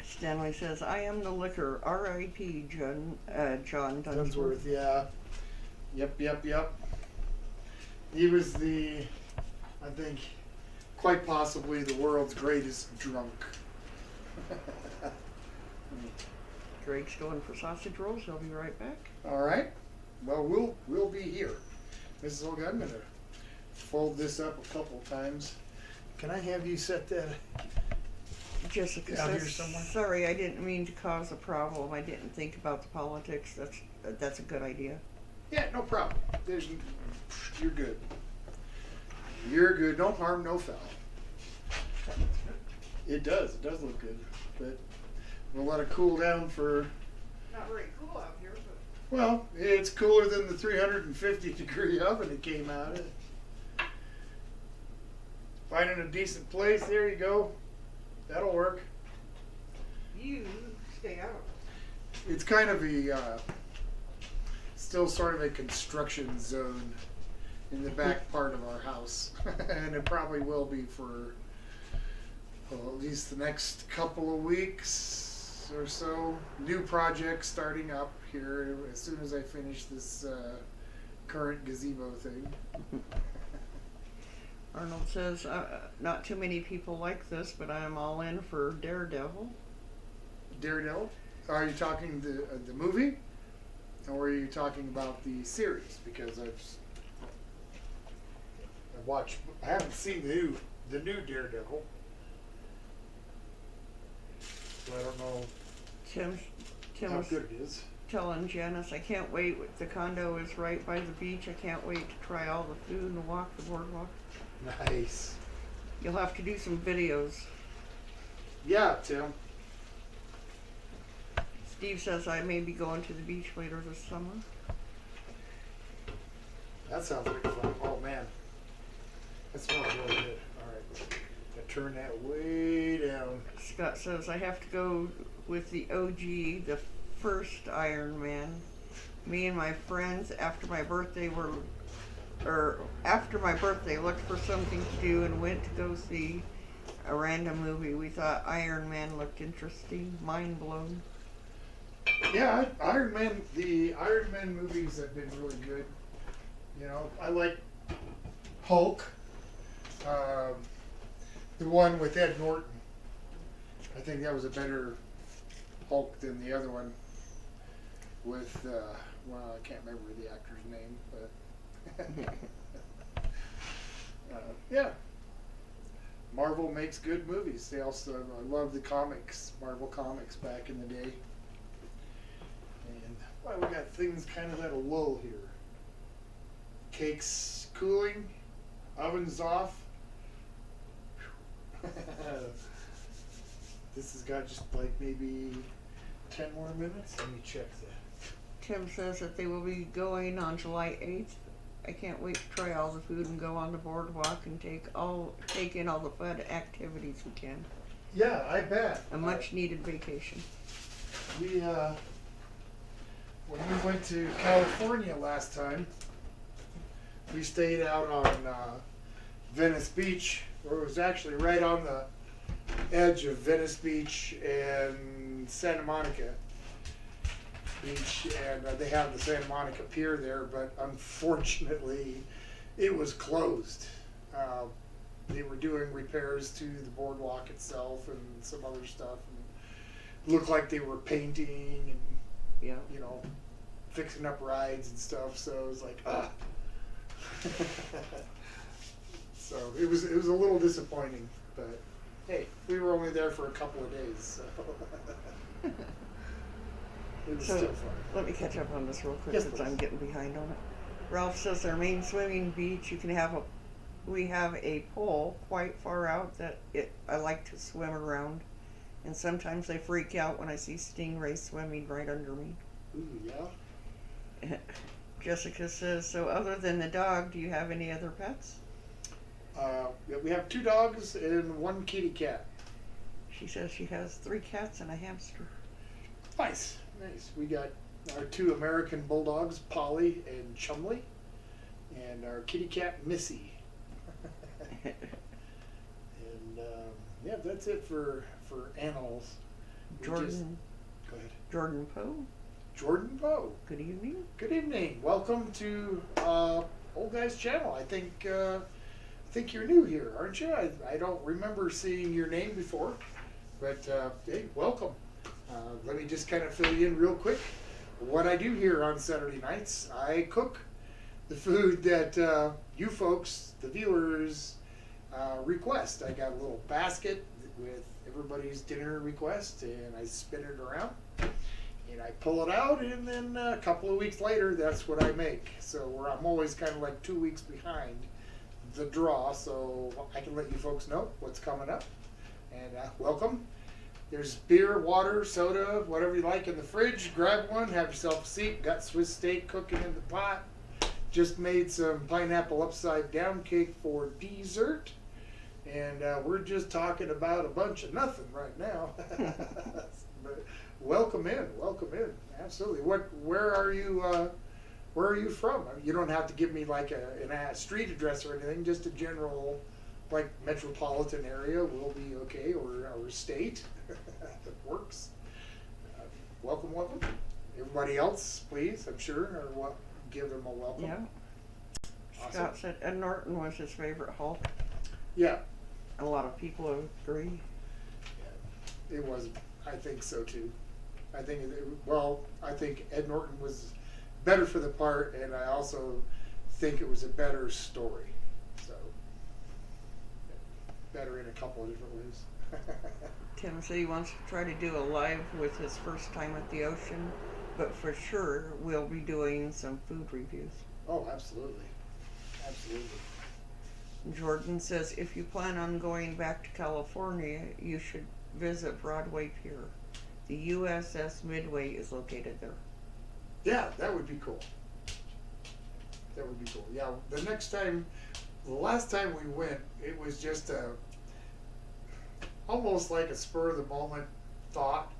Stanley says, I am the liquor. R.I.P. John Dunsworth. Dunsworth, yeah. Yep. He was I think, quite possibly the world's greatest drunk. Drake's going for sausage rolls. He'll be right back. All right. Well, we'll be here. Mrs. Olga, I'm going to fold this up a couple times. Can I have you set that? Jessica Out here says, somewhere? sorry, I didn't mean to cause a problem. I didn't think about the politics. That's a good idea. Yeah, no problem. You're good. You're good. No harm, no foul. It does look good, but we'll let it cool down for. Not very cool out here, but. Well, it's cooler than the 350-degree oven it came out of. Finding a decent place, there you go. That'll work. You stay out. It's kind of still sort of a construction zone in the back part of our house. And it probably will be for at least the next couple of weeks or so. New project starting up here as soon as I finish this current gazebo thing. Arnold says, not too many people like this, but I'm all in for Daredevil. Daredevil? Are you talking the movie? Or are you talking about the series? Because I haven't seen the new Daredevil. So I don't know Tim how was good it is. telling Janice, I can't wait. The condo is right by the beach. I can't wait to try all the food and walk the boardwalk. Nice. You'll have to do some videos. Yeah, Tim. Steve says I may be going to the beach later this summer. That sounds like fun. Oh man. That smells really good. Alright. I turn that way down. Scott says I have to go with the OG, the first Iron Man. Me and my friends after my birthday looked for something to do and went to go see a random movie. We thought Iron Man looked interesting. Mind blown. Yeah, the Iron Man movies have been really good. You know, I like Hulk. The one with Ed Norton. I think that was a better Hulk than the other one with, well, I can't remember the actor's name, but yeah. Marvel makes good movies. They also, I love the comics, Marvel comics back in the day. And well, we got things kind of at a lull here. Cake's cooling, oven's off. This has got just like maybe 10 more minutes. Let me check that. Tim says that they will be going on July 8th. I can't wait to try all the food and go on the boardwalk and take in all the fun activities we can. Yeah, I bet. A much needed vacation. We when we went to California last time, we stayed out on Venice Beach, or it was actually right on the edge of Venice Beach and Santa Monica Beach, and they have the Santa Monica Pier there, but unfortunately it was closed. They were doing repairs to the boardwalk itself and some other stuff, and it looked like they were painting and Yeah. you know, fixing up rides and stuff, so it was like, ah. So it was a little disappointing, but hey, we were only there for a couple of days, so. it was So- still fun. Let me catch up on this real quick Yes, since please. I'm getting behind on it. Ralph says our main swimming beach, we have a pole quite far out that I like to swim around. And sometimes I freak out when I see stingrays swimming right under me. Ooh, yeah. Jessica says, so other than the dog, do you have any other pets? Yeah, we have 2 dogs and 1 kitty cat. She says she has 3 cats and a hamster. Nice, nice. We got our 2 American bulldogs, Polly and Chumley, and our kitty cat, Missy. And yeah, that's it for animals. We Jordan, just- go ahead. Jordan Poe, Jordan Poe. good evening. Good evening. Welcome to Old Guy's channel. I think you're new here, aren't you? I don't remember seeing your name before, but hey, welcome. Let me just kind of fill you in real quick. What I do here on Saturday nights, I cook the food that you folks, the viewers, request. I got a little basket with everybody's dinner request, and I spin it around, and I pull it out, and then a couple of weeks later, that's what I make. So I'm always kind of like 2 weeks behind the draw, so I can let you folks know what's coming up. And welcome. There's beer, water, soda, whatever you like in the fridge. Grab one, have yourself a seat. Got Swiss steak cooking in the pot. Just made some pineapple upside down cake for dessert. And we're just talking about a bunch of nothing right now. But welcome in, absolutely. Where are you from? I mean, you don't have to give me like a street address or anything. Just a general, like, metropolitan area will be okay, or state. That works. Welcome. Everybody else, please. I'm sure, or what? Give them a welcome. Yeah. Awesome. Scott said Ed Norton was his favorite Hulk. Yeah. A lot of people agree. It was. I think so too. I think I think Ed Norton was better for the part, and I also think it was a better story. So better in a couple of different ways. Tim said he wants to try to do a live with his first time at the ocean, but for sure we'll be doing some food reviews. Oh, absolutely. Jordan says if you plan on going back to California, you should visit Broadway Pier. The USS Midway is located there. Yeah, that would be cool. Yeah, the last time we went, it was just almost like a spur of the moment thought.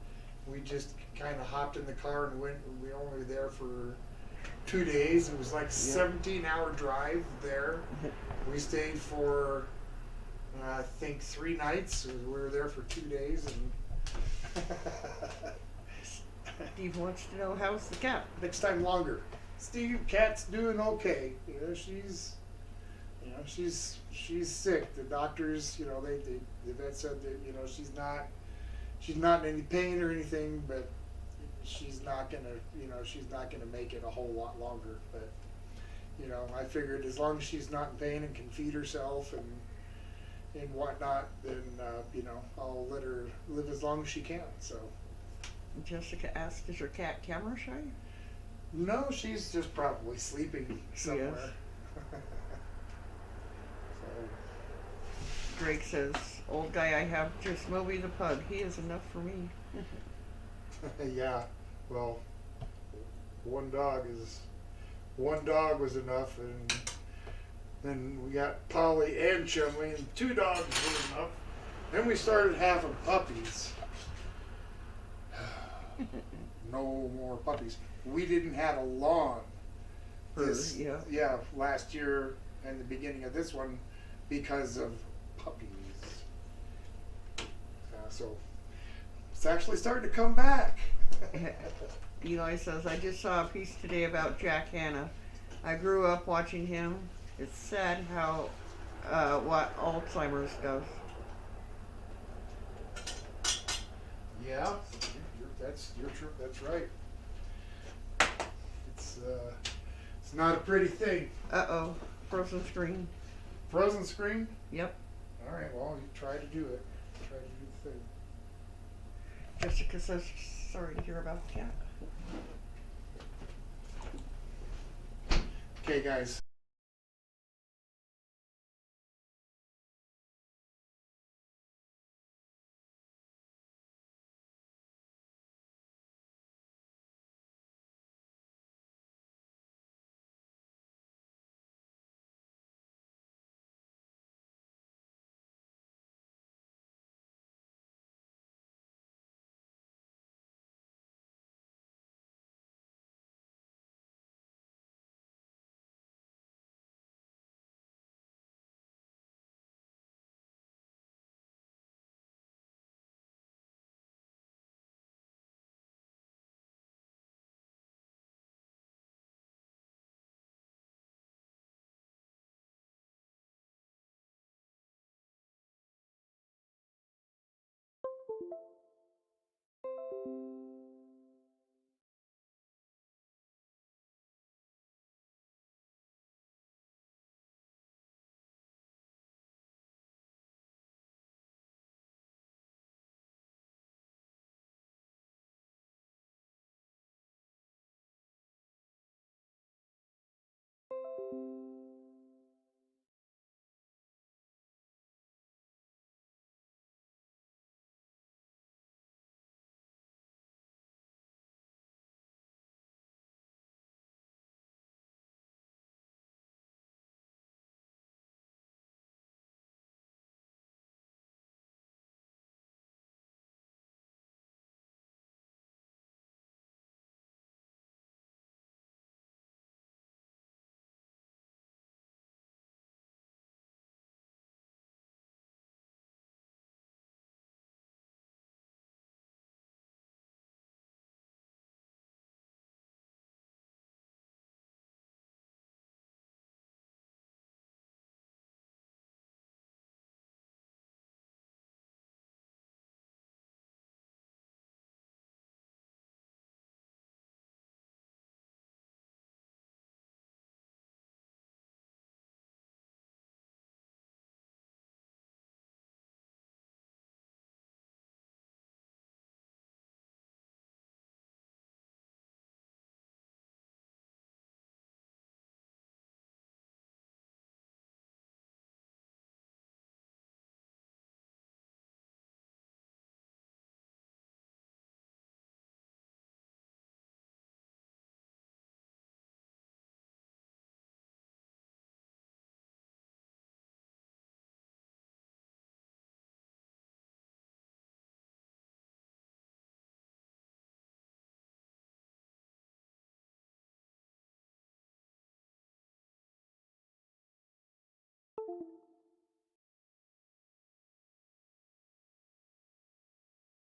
We just kind of hopped in the car and went. We were only there for 2 days. It was like 17-hour drive there. We stayed for I think 3 nights. We were there for 2 days, and Steve wants to know how's the cat. next time longer. Steve, cat's doing okay. She's sick. The doctors, the vet said that she's not in any pain or anything, but she's not gonna make it a whole lot longer. But I figured as long as she's not in pain and can feed herself and whatnot, then I'll let her live as long as she can. So. Jessica asked, is your cat camera shy? No, she's just probably sleeping somewhere. Drake says, old guy I have just Moby the pug. He is enough for me. Yeah, well, one dog was enough, and then we got Polly and Chumley, and 2 dogs were enough. Then we started having puppies. No more puppies. We didn't have a lawn last year and the beginning of this one because of puppies. So it's actually starting to come back. Eli says, I just saw a piece today about Jack Hanna. I grew up watching him. It's sad how what Alzheimer's does. Yeah, you're true. That's right. It's not a pretty thing. Uh-oh, frozen screen. Frozen screen? Yep. All right. Well, you try to do it. Try to do the thing. Jessica says, sorry to hear about the cat. Okay, guys.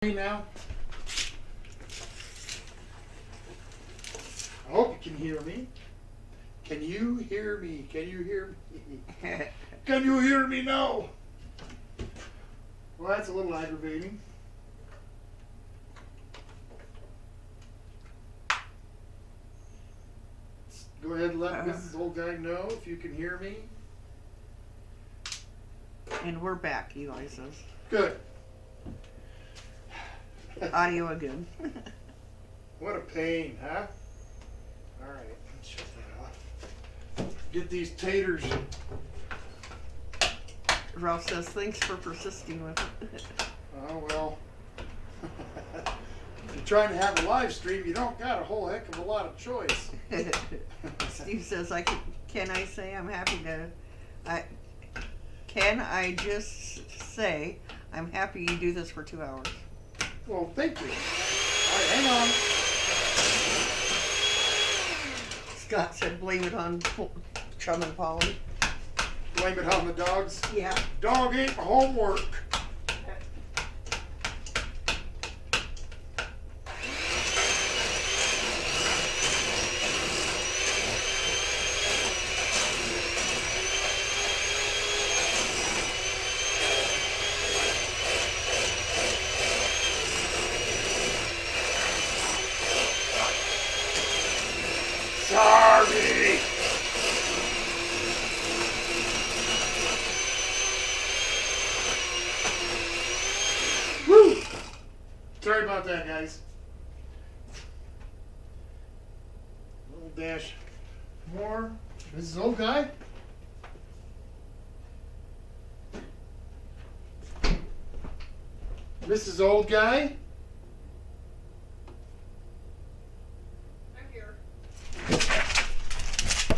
Now, I hope you can hear me. Can you hear me? Can you hear me? Can you hear me now? Well, that's a little aggravating. Go ahead and let Mrs. Old Guy know if you can hear me. And we're back, Eli says. Good. Audio again. What a pain, huh? All right, let's shut that off. Get these taters. Ralph says, thanks for persisting with it. Oh, well. If you're trying to have a live stream, you don't got a whole heck of a lot of choice. Steve says, can I say I'm happy to, can I just say I'm happy you do this for 2 hours? Well, thank you. All right, hang on. Scott said, blame it on Chum and Polly. Blame it on the dogs. Yeah. Dog ain't my homework. Sorry. Sorry about that, guys. Little dash more. This is old guy. Mrs. Old Guy. I'm here.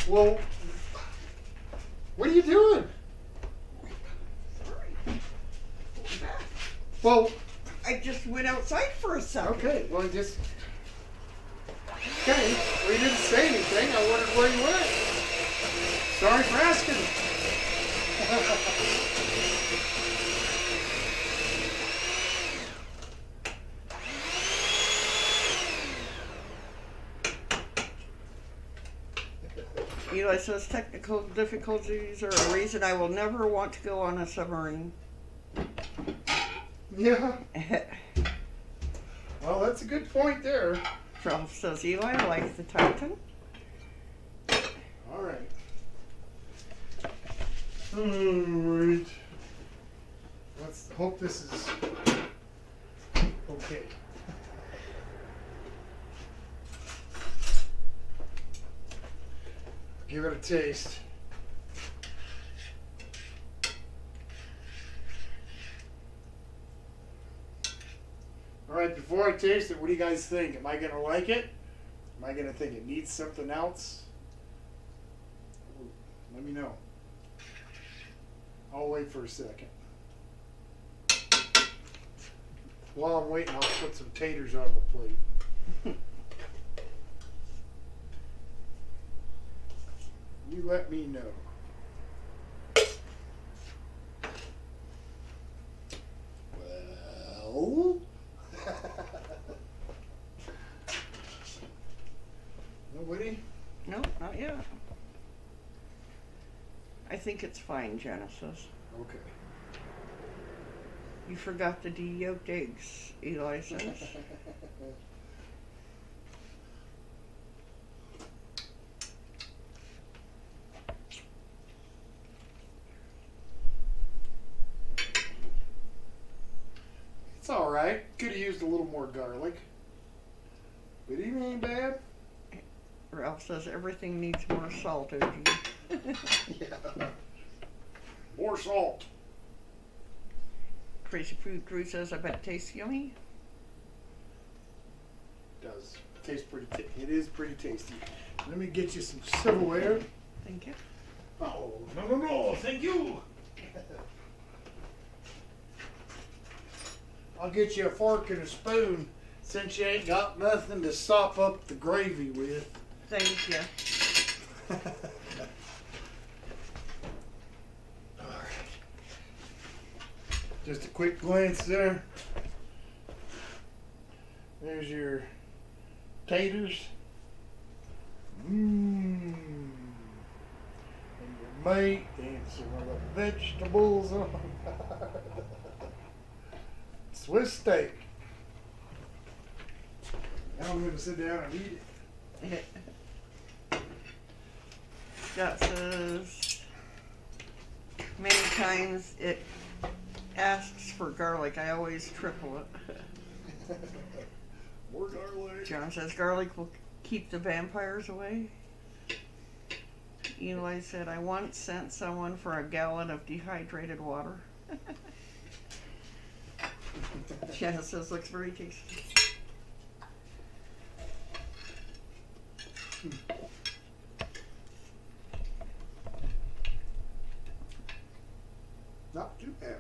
Well, what are you doing? Sorry. Well, I just went outside for a second. okay. Well, just okay. Well, you didn't say anything. I wondered where you went. Sorry for asking. Eli says technical difficulties are a reason I will never want to go on a submarine. Yeah. Well, that's a good point there. Ralph says Eli, I like the Titan. All right. All right. Let's hope this is okay. Give it a taste. All right, before I taste it, what do you guys think? Am I going to like it? Am I going to think it needs something else? Let me know. I'll wait for a second. While I'm waiting, I'll put some taters on the plate. You let me know. Well, nobody? No, not yet. I think it's fine, Genesis. Okay. You forgot the de-yolked eggs, Eli says. It's all right. Could have used a little more garlic. But it ain't bad. Ralph says everything needs more salt, OG. Yeah. More salt. Crazy Food Crew says, I bet it tastes yummy. Does taste pretty. It is pretty tasty. Let me get you some silverware. Thank you. Oh no! Thank you. I'll get you a fork and a spoon since you ain't got nothing to sop up the gravy with. Thank you. All right. Just a quick glance there. There's your taters. Mmm. And your meat and some of the vegetables on. Swiss steak. Now I'm going to sit down and eat it. Scott says, many times it asks for garlic. I always triple it. More garlic. John says garlic will keep the vampires away. Eli said, I once sent someone for a gallon of dehydrated water. Jenna says, looks very tasty. Not too bad.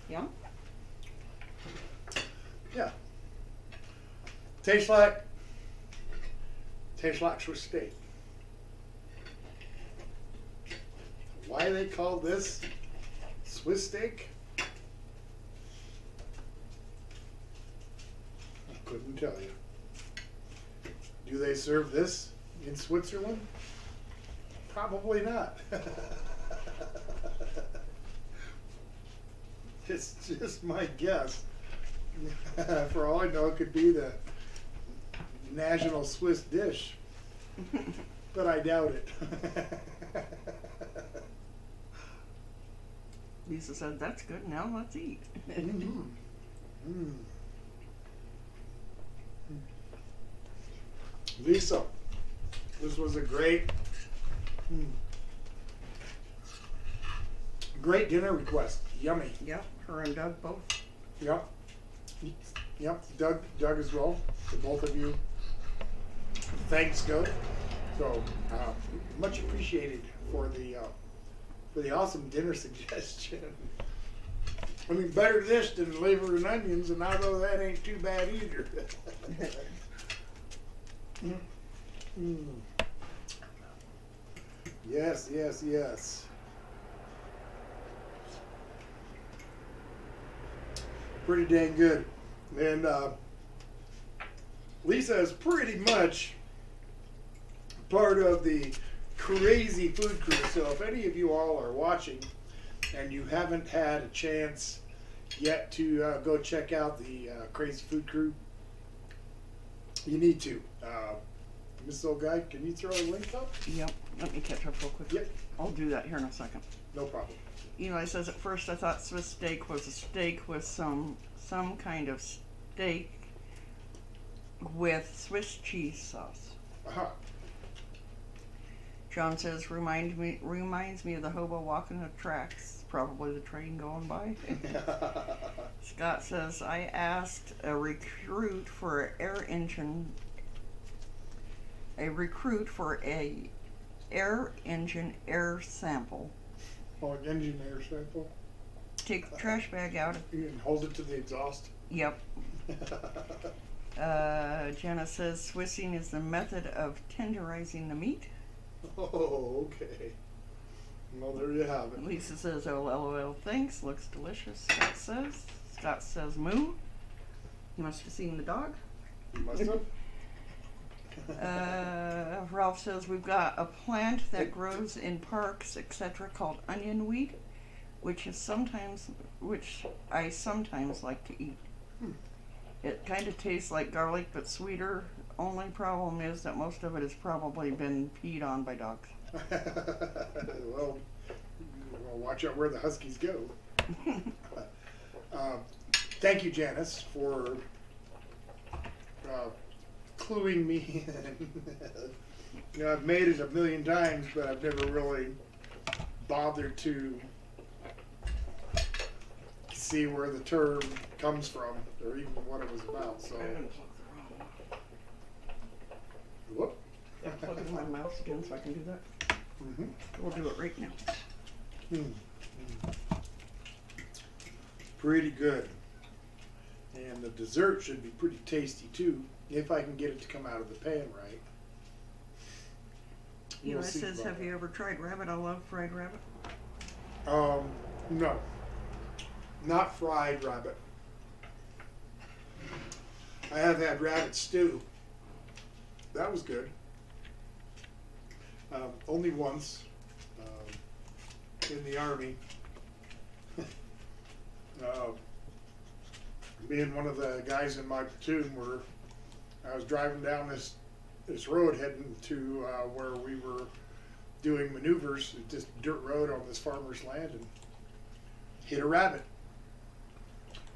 Yum? Yeah. Tastes like Swiss steak. Why they call this Swiss steak? I couldn't tell you. Do they serve this in Switzerland? Probably not. It's just my guess. For all I know, it could be the national Swiss dish, but I doubt it. Lisa said, "That's good. Now let's eat." Mm-hmm. Mm. Lisa, this was a great dinner request. Yummy. Yep, her and Doug both. Yep. Yep. Doug as well. To both of you. Thanks, Doug. So much appreciated for the awesome dinner suggestion. I mean, better this than liver and onions, and I know that ain't too bad either. Yes, yes, yes. Pretty dang good. And Lisa is pretty much part of the crazy food crew. So if any of you all are watching and you haven't had a chance yet to go check out the crazy food crew, you need to. Miss Old Guy, can you throw a link up? Yep. Let me catch up real quick. Yep. I'll do that here in a second. No problem. Eli says, at first I thought Swiss steak was a steak with some kind of steak with Swiss cheese sauce. Uh-huh. John says, reminds me of the hobo walking the tracks. Probably the train going by. Scott says, I asked a recruit for a air engine air sample. Oh, an engine air sample. Take the trash bag out. And hold it to the exhaust. Yep. Jenna says Swissing is the method of tenderizing the meat. Oh, okay. Well, there you have it. Lisa says, oh, LOL, thanks. Looks delicious, Scott says, moo. You must have seen the dog. You must have. Ralph says, we've got a plant that grows in parks, etc., called onion weed, which I sometimes like to eat. It kind of tastes like garlic, but sweeter. Only problem is that most of it has probably been peed on by dogs. Well, watch out where the huskies go. Thank you, Janice, for cluing me in. You know, I've made it a million times, but I've never really bothered to see where the term comes from or even what it was about. So, whoop. Yeah, plug in my mouse again so I can do that. Mm-hmm. We'll do it right now. Pretty good. And the dessert should be pretty tasty too, if I can get it to come out of the pan right. Eli says, have you ever tried rabbit? I love fried rabbit. No. Not fried rabbit. I have had rabbit stew. That was good. Only once in the Army. Me and one of the guys in my platoon I was driving down this road heading to where we were doing maneuvers, just dirt road on this farmer's land, and hit a rabbit.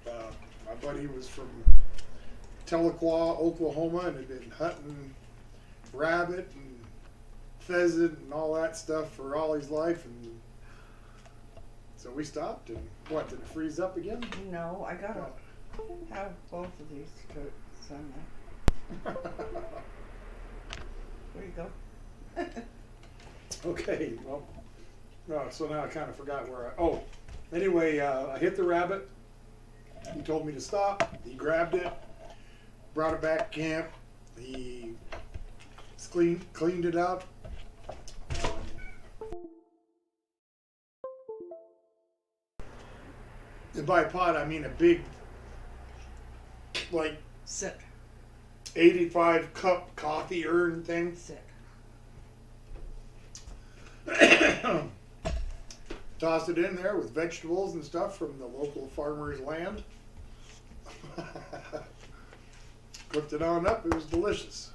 My buddy was from Tahlequah, Oklahoma, and had been hunting rabbit and pheasant and all that stuff for all his life, and so we stopped. And what, did it freeze up again? No, I gotta have both of these to send me. There you go. Okay, well, so now I kind of forgot where anyway, I hit the rabbit. He told me to stop. He grabbed it, brought it back to camp. He cleaned it up. And by pot, I mean a big, like, Sit. 85 cup coffee urn thing. Sit. Tossed it in there with vegetables and stuff from the local farmer's land. Cooked it on up. It was delicious.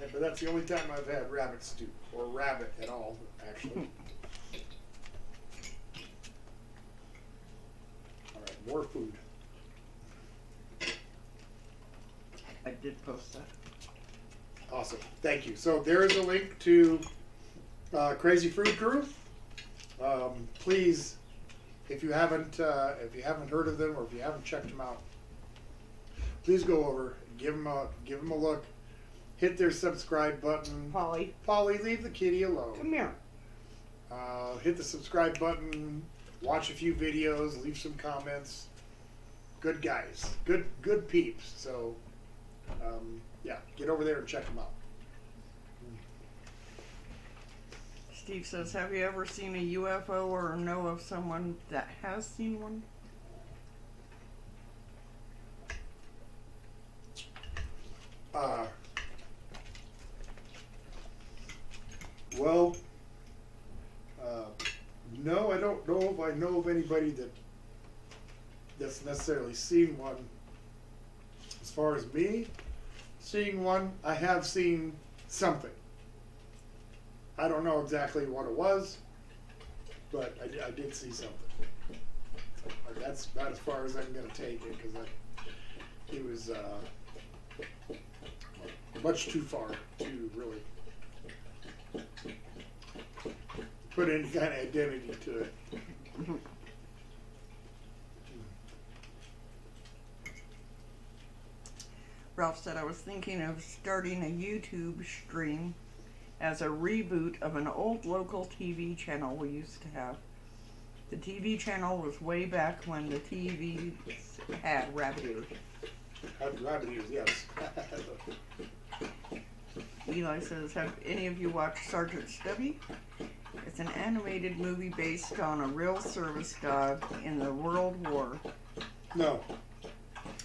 Yeah, but that's the only time I've had rabbit stew, or rabbit at all, actually. more food. I did post that. Awesome. Thank you. So there is a link to Crazy Food Crew. Please, if you haven't heard of them or if you haven't checked them out, please go over, give them a look, hit their subscribe button. Polly, Polly, leave the kitty alone. come here. Hit the subscribe button. Watch a few videos. Leave some comments. Good guys. Good peeps. So, yeah, get over there and check them out. Steve says, have you ever seen a UFO or know of someone that has seen one? Well, no, I don't know if I know of anybody that's necessarily seen one. As far as me seeing one, I have seen something. I don't know exactly what it was, but I did see something. That's about as far as I'm going to take it, because it was much too far to really put any kind of identity to it. Ralph said, I was thinking of starting a YouTube stream as a reboot of an old local TV channel we used to have. The TV channel was way back when the TV had rabbit ears. Rabbit ears, yes. Eli says, have any of you watched Sergeant Stubby? It's an animated movie based on a real service dog in the World War. No,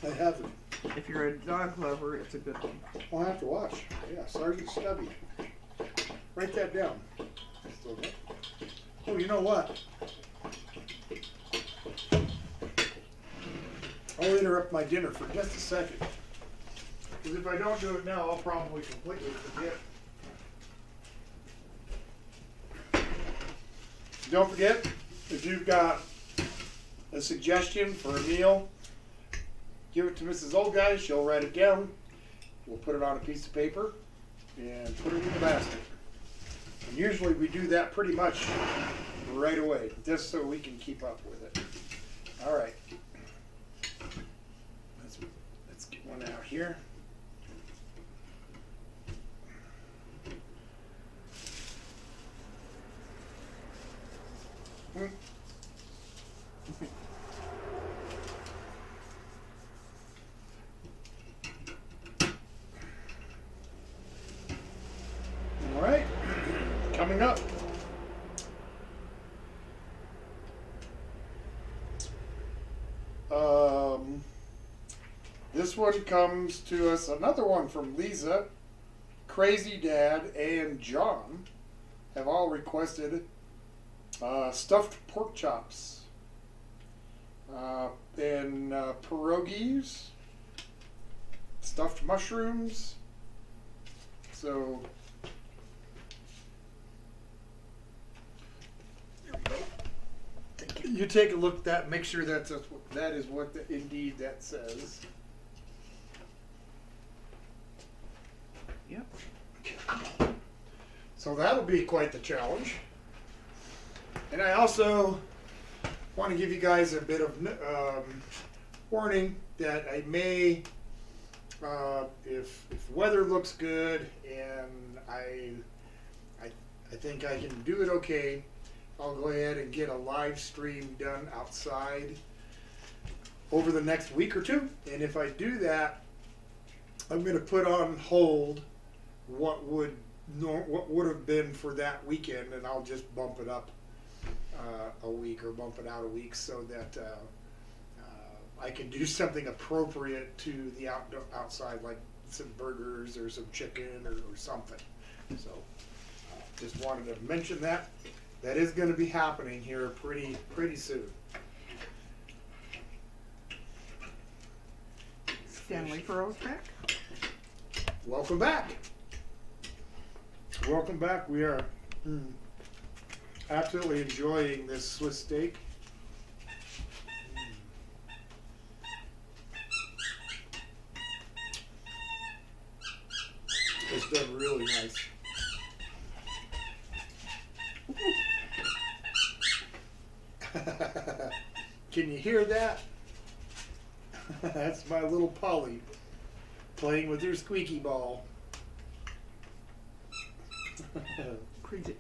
I haven't. If you're a dog lover, it's a good one. I'll have to watch. Yeah, Sergeant Stubby. Write that down. Oh, you know what? I'll interrupt my dinner for just a second. Because if I don't do it now, I'll probably completely forget. Don't forget, if you've got a suggestion for a meal, give it to Mrs. Old Guy. She'll write it down. We'll put it on a piece of paper and put it in the basket. And usually we do that pretty much right away, just so we can keep up with it. All right. Let's get one out here. All right, coming up. This one comes to us, another one from Lisa. Crazy Dad and John have all requested stuffed pork chops and pierogies, stuffed mushrooms. So there we go. You take a look at that. Make sure that is what indeed that says. Yep. So that'll be quite the challenge. And I also want to give you guys a bit of warning that I may, if weather looks good and I think I can do it okay, I'll go ahead and get a live stream done outside over the next week or two. And if I do that, I'm going to put on hold what would have been for that weekend, and I'll just bump it up a week or bump it out a week so that I can do something appropriate to the outside, like some burgers or some chicken or something. So just wanted to mention that. That is going to be happening here pretty soon. Stanley Furrow's back. Welcome back. Welcome back. We are absolutely enjoying this Swiss steak. It's done really nice. Can you hear that? That's my little Polly playing with her squeaky ball. Crazy.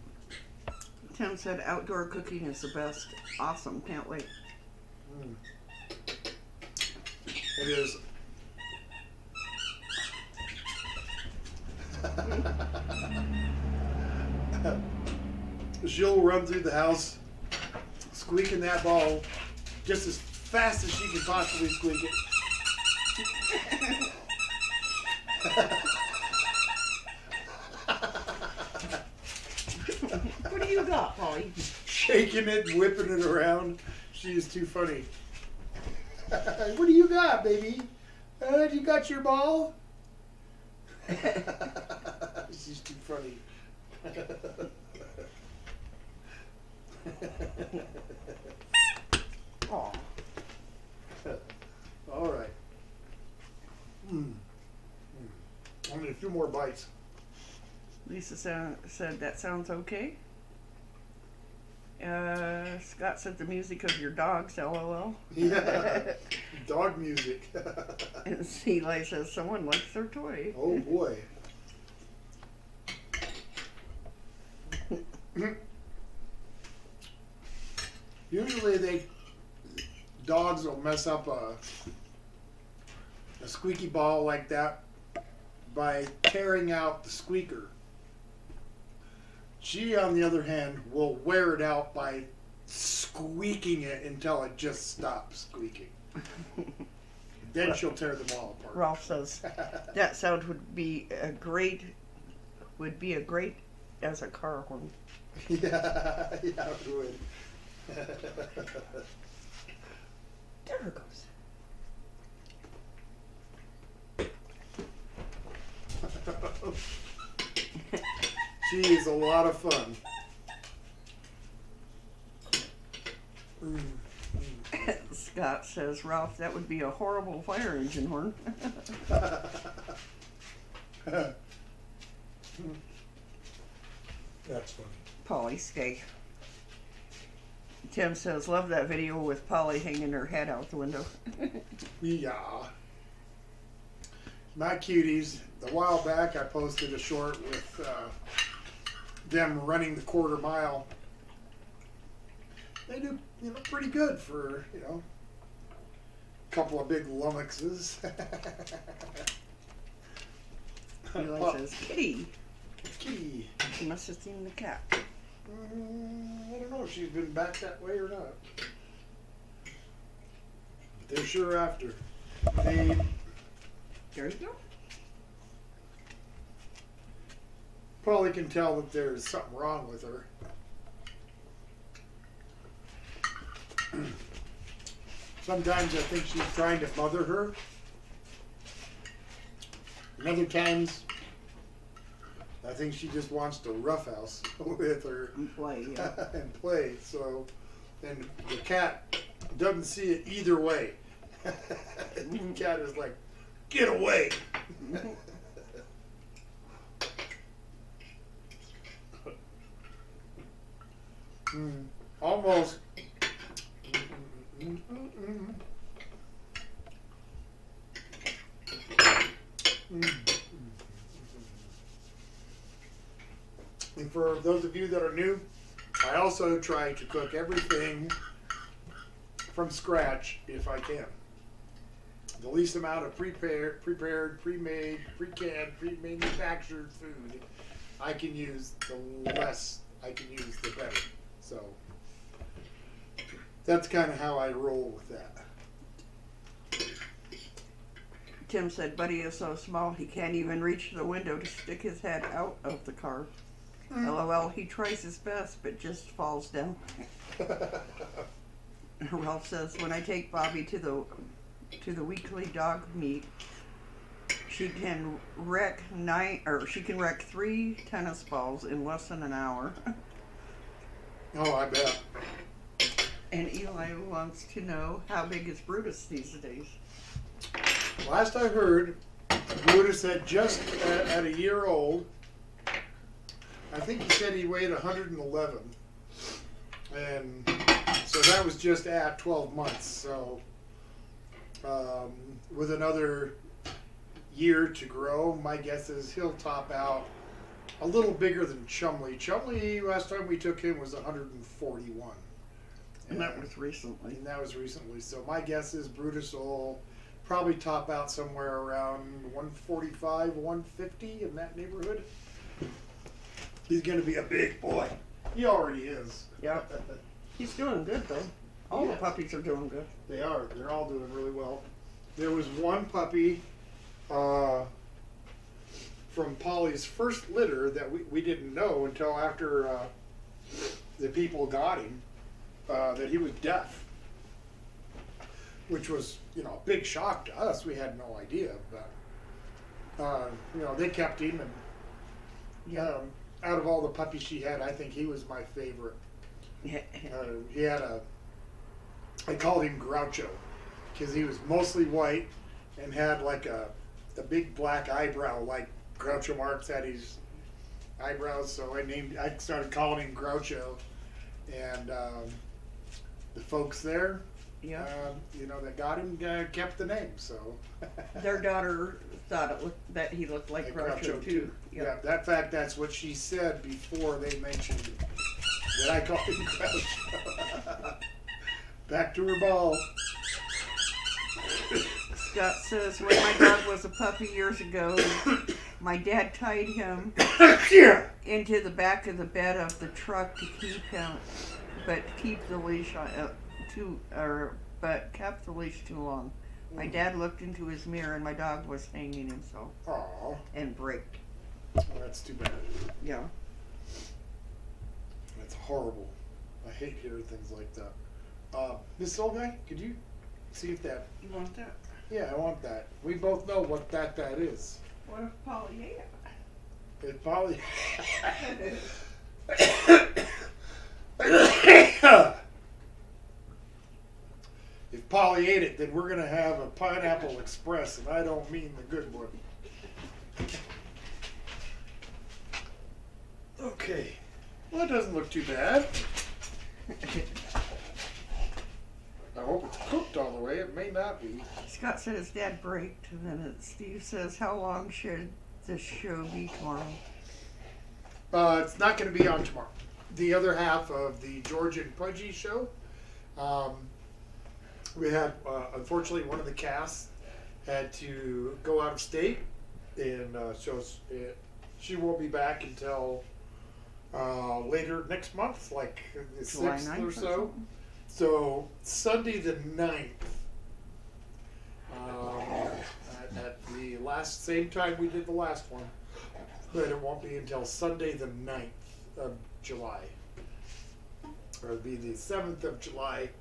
Tim said outdoor cooking is the best. Awesome. Can't wait. It is. She'll run through the house squeaking that ball just as fast as she can possibly squeak it. What do you got, Polly? Shaking it and whipping it around. She is too funny. What do you got, baby? You got your ball? She's too funny. Aw. All right. Only a few more bites. Lisa said that sounds okay. Scott said the music of your dogs, LOL. Yeah. Dog music. And Eli says someone likes their toy. Oh boy. Usually dogs will mess up a squeaky ball like that by tearing out the squeaker. She, on the other hand, will wear it out by squeaking it until it just stops squeaking. Then she'll tear them all apart. Ralph says that sound would be a great as a car horn. Yeah, it would. There it goes. She is a lot of fun. Scott says, Ralph, that would be a horrible fire engine horn. That's funny. Polly, stay. Tim says, love that video with Polly hanging her head out the window. Yeah. My cuties. A while back, I posted a short with them running the quarter mile. They do, pretty good for, a couple of big lummoxes. Eli says, Kitty. Kitty. She must have seen the cat. I don't know if she's been back that way or not. But they're sure after. They There you go. probably can tell that there's something wrong with her. Sometimes I think she's trying to mother her. And other times, I think she just wants to roughhouse with her And play, yeah. and play. So, and the cat doesn't see it either way. The cat is like, get away. Almost. And for those of you that are new, I also try to cook everything from scratch if I can. The least amount of prepared, pre-made, pre-canned, pre-manufactured food I can use, the less I can use, the better. So that's kind of how I roll with that. Tim said, Buddy is so small he can't even reach the window to stick his head out of the car. LOL, he tries his best but just falls down. Ralph says, when I take Bobby to the weekly dog meet, she can wreck 3 tennis balls in less than an hour. Oh, I bet. And Eli wants to know, how big is Brutus these days? Last I heard, Brutus had just at a year old. I think he said he weighed 111, and so that was just at 12 months. So with another year to grow, my guess is he'll top out a little bigger than Chumley. Chumley, last time we took him, was 141. And that was recently. And that was recently. So my guess is Brutus will probably top out somewhere around 145, 150 in that neighborhood. He's going to be a big boy. He already is. Yep. He's doing good though. All the puppies are doing good. They are. They're all doing really well. There was one puppy from Polly's first litter that we didn't know until after the people got him, that he was deaf. Which was, a big shock to us. We had no idea. But, they kept him. And out of all the puppies she had, I think he was my favorite. He had I called him Groucho, because he was mostly white and had like a big black eyebrow, like Groucho Marx had his eyebrows. So I started calling him Groucho, and the folks there, that got him kept the name. So Their daughter thought that he looked like Groucho too. Yeah, that's what she said before they mentioned that I called him Groucho. Back to her ball. Scott says, when my dog was a puppy years ago, my dad tied him into the back of the bed of the truck to keep him, but keep the leash kept the leash too long. My dad looked into his mirror and my dog was hanging himself. Aww. And braked. Oh, that's too bad. Yeah. That's horrible. I hate hearing things like that. Miss Soul Guy, could you see if that... You want that? Yeah, I want that. We both know what that is. What if Polly ate it? It probably... If Polly ate it, then we're going to have a Pineapple Express, and I don't mean the good one. Okay. Well, it doesn't look too bad. I hope it's cooked all the way. It may not be. Scott said his dad braked, and then Steve says, how long should this show be tomorrow? It's not going to be on tomorrow. The other half of the George and Pudgy show, we had, unfortunately, one of the casts had to go out of state, and she won't be back until later next month, like the July 6th or 9th so. So Sunday the 9th, at the same time we did the last one, but it won't be until Sunday the 9th of July. Or it'll be the 7th of July,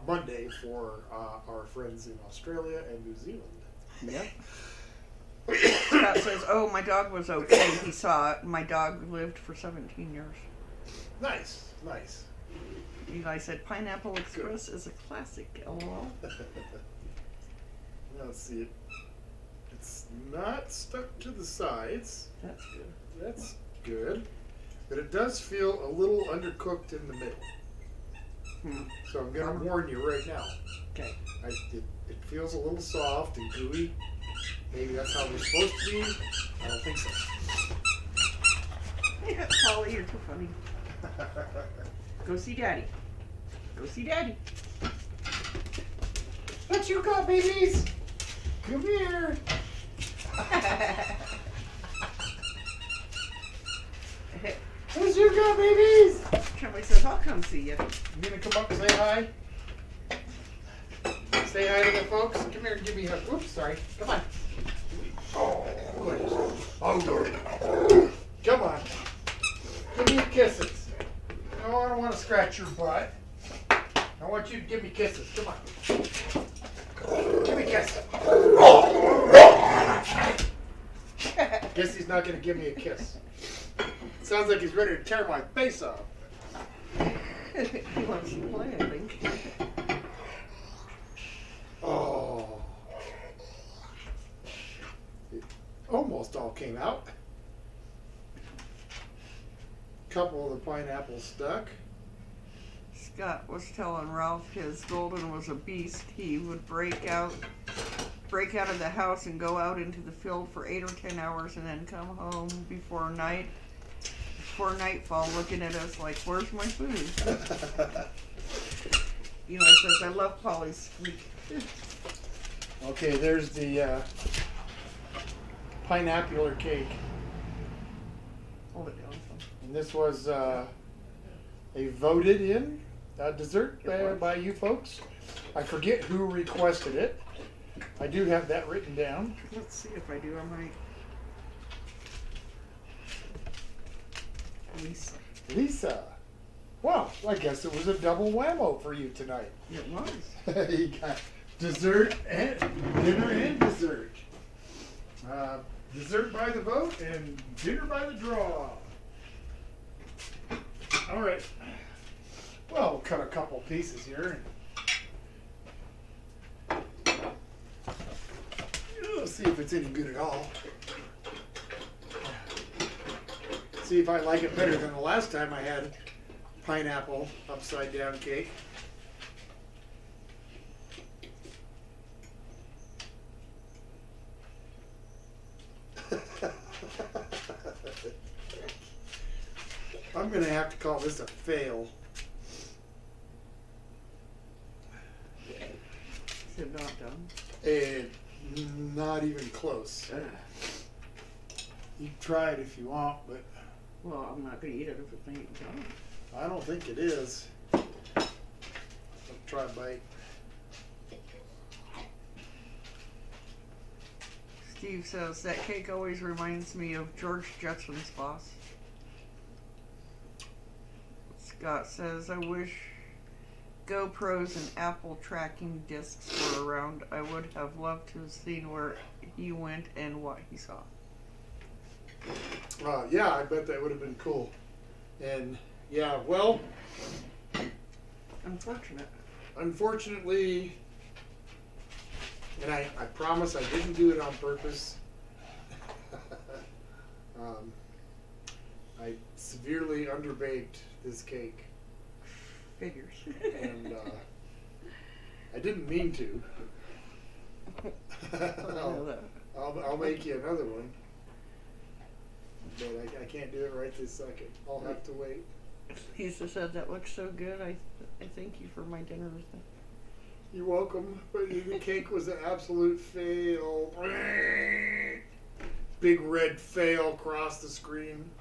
Monday, for our friends in Australia and New Zealand. Yep. Scott says, oh, my dog was okay. He saw it. My dog lived for 17 years. Nice, nice. Eli said, Pineapple Express is a classic, LOL. Let's see it. It's not stuck to the sides. That's good. That's good. But it does feel a little undercooked in the middle. So I'm going to warn you right now. Okay. It feels a little soft and gooey. Maybe that's how they're supposed to be. I don't think so. Yeah, Polly, you're too funny. Go see Daddy. Go see Daddy. What you got, babies? Come here. What you got, babies? Somebody says, I'll come see you. You gonna come up and say hi? Say hi to the folks. Come here and give me a hug. Oops, sorry. Come on. Oh, good. Oh, good. Come on. Give me kisses. No, I don't want to scratch your butt. I want you to give me kisses. Come on. Give me a kiss. Guess he's not going to give me a kiss. Sounds like he's ready to tear my face off. He wants to play, I think. Oh. came out. Couple of the pineapples stuck. Scott was telling Ralph his Golden was a beast. He would break out of the house and go out into the field for 8 or 10 hours and then come home before nightfall looking at us like, where's my food? Eli says, I love Polly's squeak. Okay, there's the pineapple cake. Hold it down. And this was a voted in dessert by you folks. I forget who requested it. I do have that written down. Let's see if I do. I might. Lisa. Well, I guess it was a double whammo for you tonight. It was. You got dessert and dinner and dessert. Dessert by the vote and dinner by the draw. All right. Well, we'll cut a couple pieces here. Let's see if it's any good at all. See if I like it better than the last time I had pineapple upside down cake. I'm gonna have to call this a fail. Is it not done? And not even close. You can try it if you want, but Well, I'm not gonna eat it if it ain't done. I don't think it is. I'll try a bite. Steve says that cake always reminds me of George Jetson's boss. Scott says, I wish GoPros and Apple tracking discs were around. I would have loved to have seen where he went and what he saw. Yeah, I bet that would have been cool. And yeah, well, Unfortunate. unfortunately, and I promise I didn't do it on purpose. I severely underbaked this cake, Figures. and I didn't mean to. I know that. I'll make you another one, but I can't do it right this second. I'll have to wait. Lisa said that looks so good. I thank you for my dinner. You're welcome. But the cake was an absolute fail. Big red fail across the screen.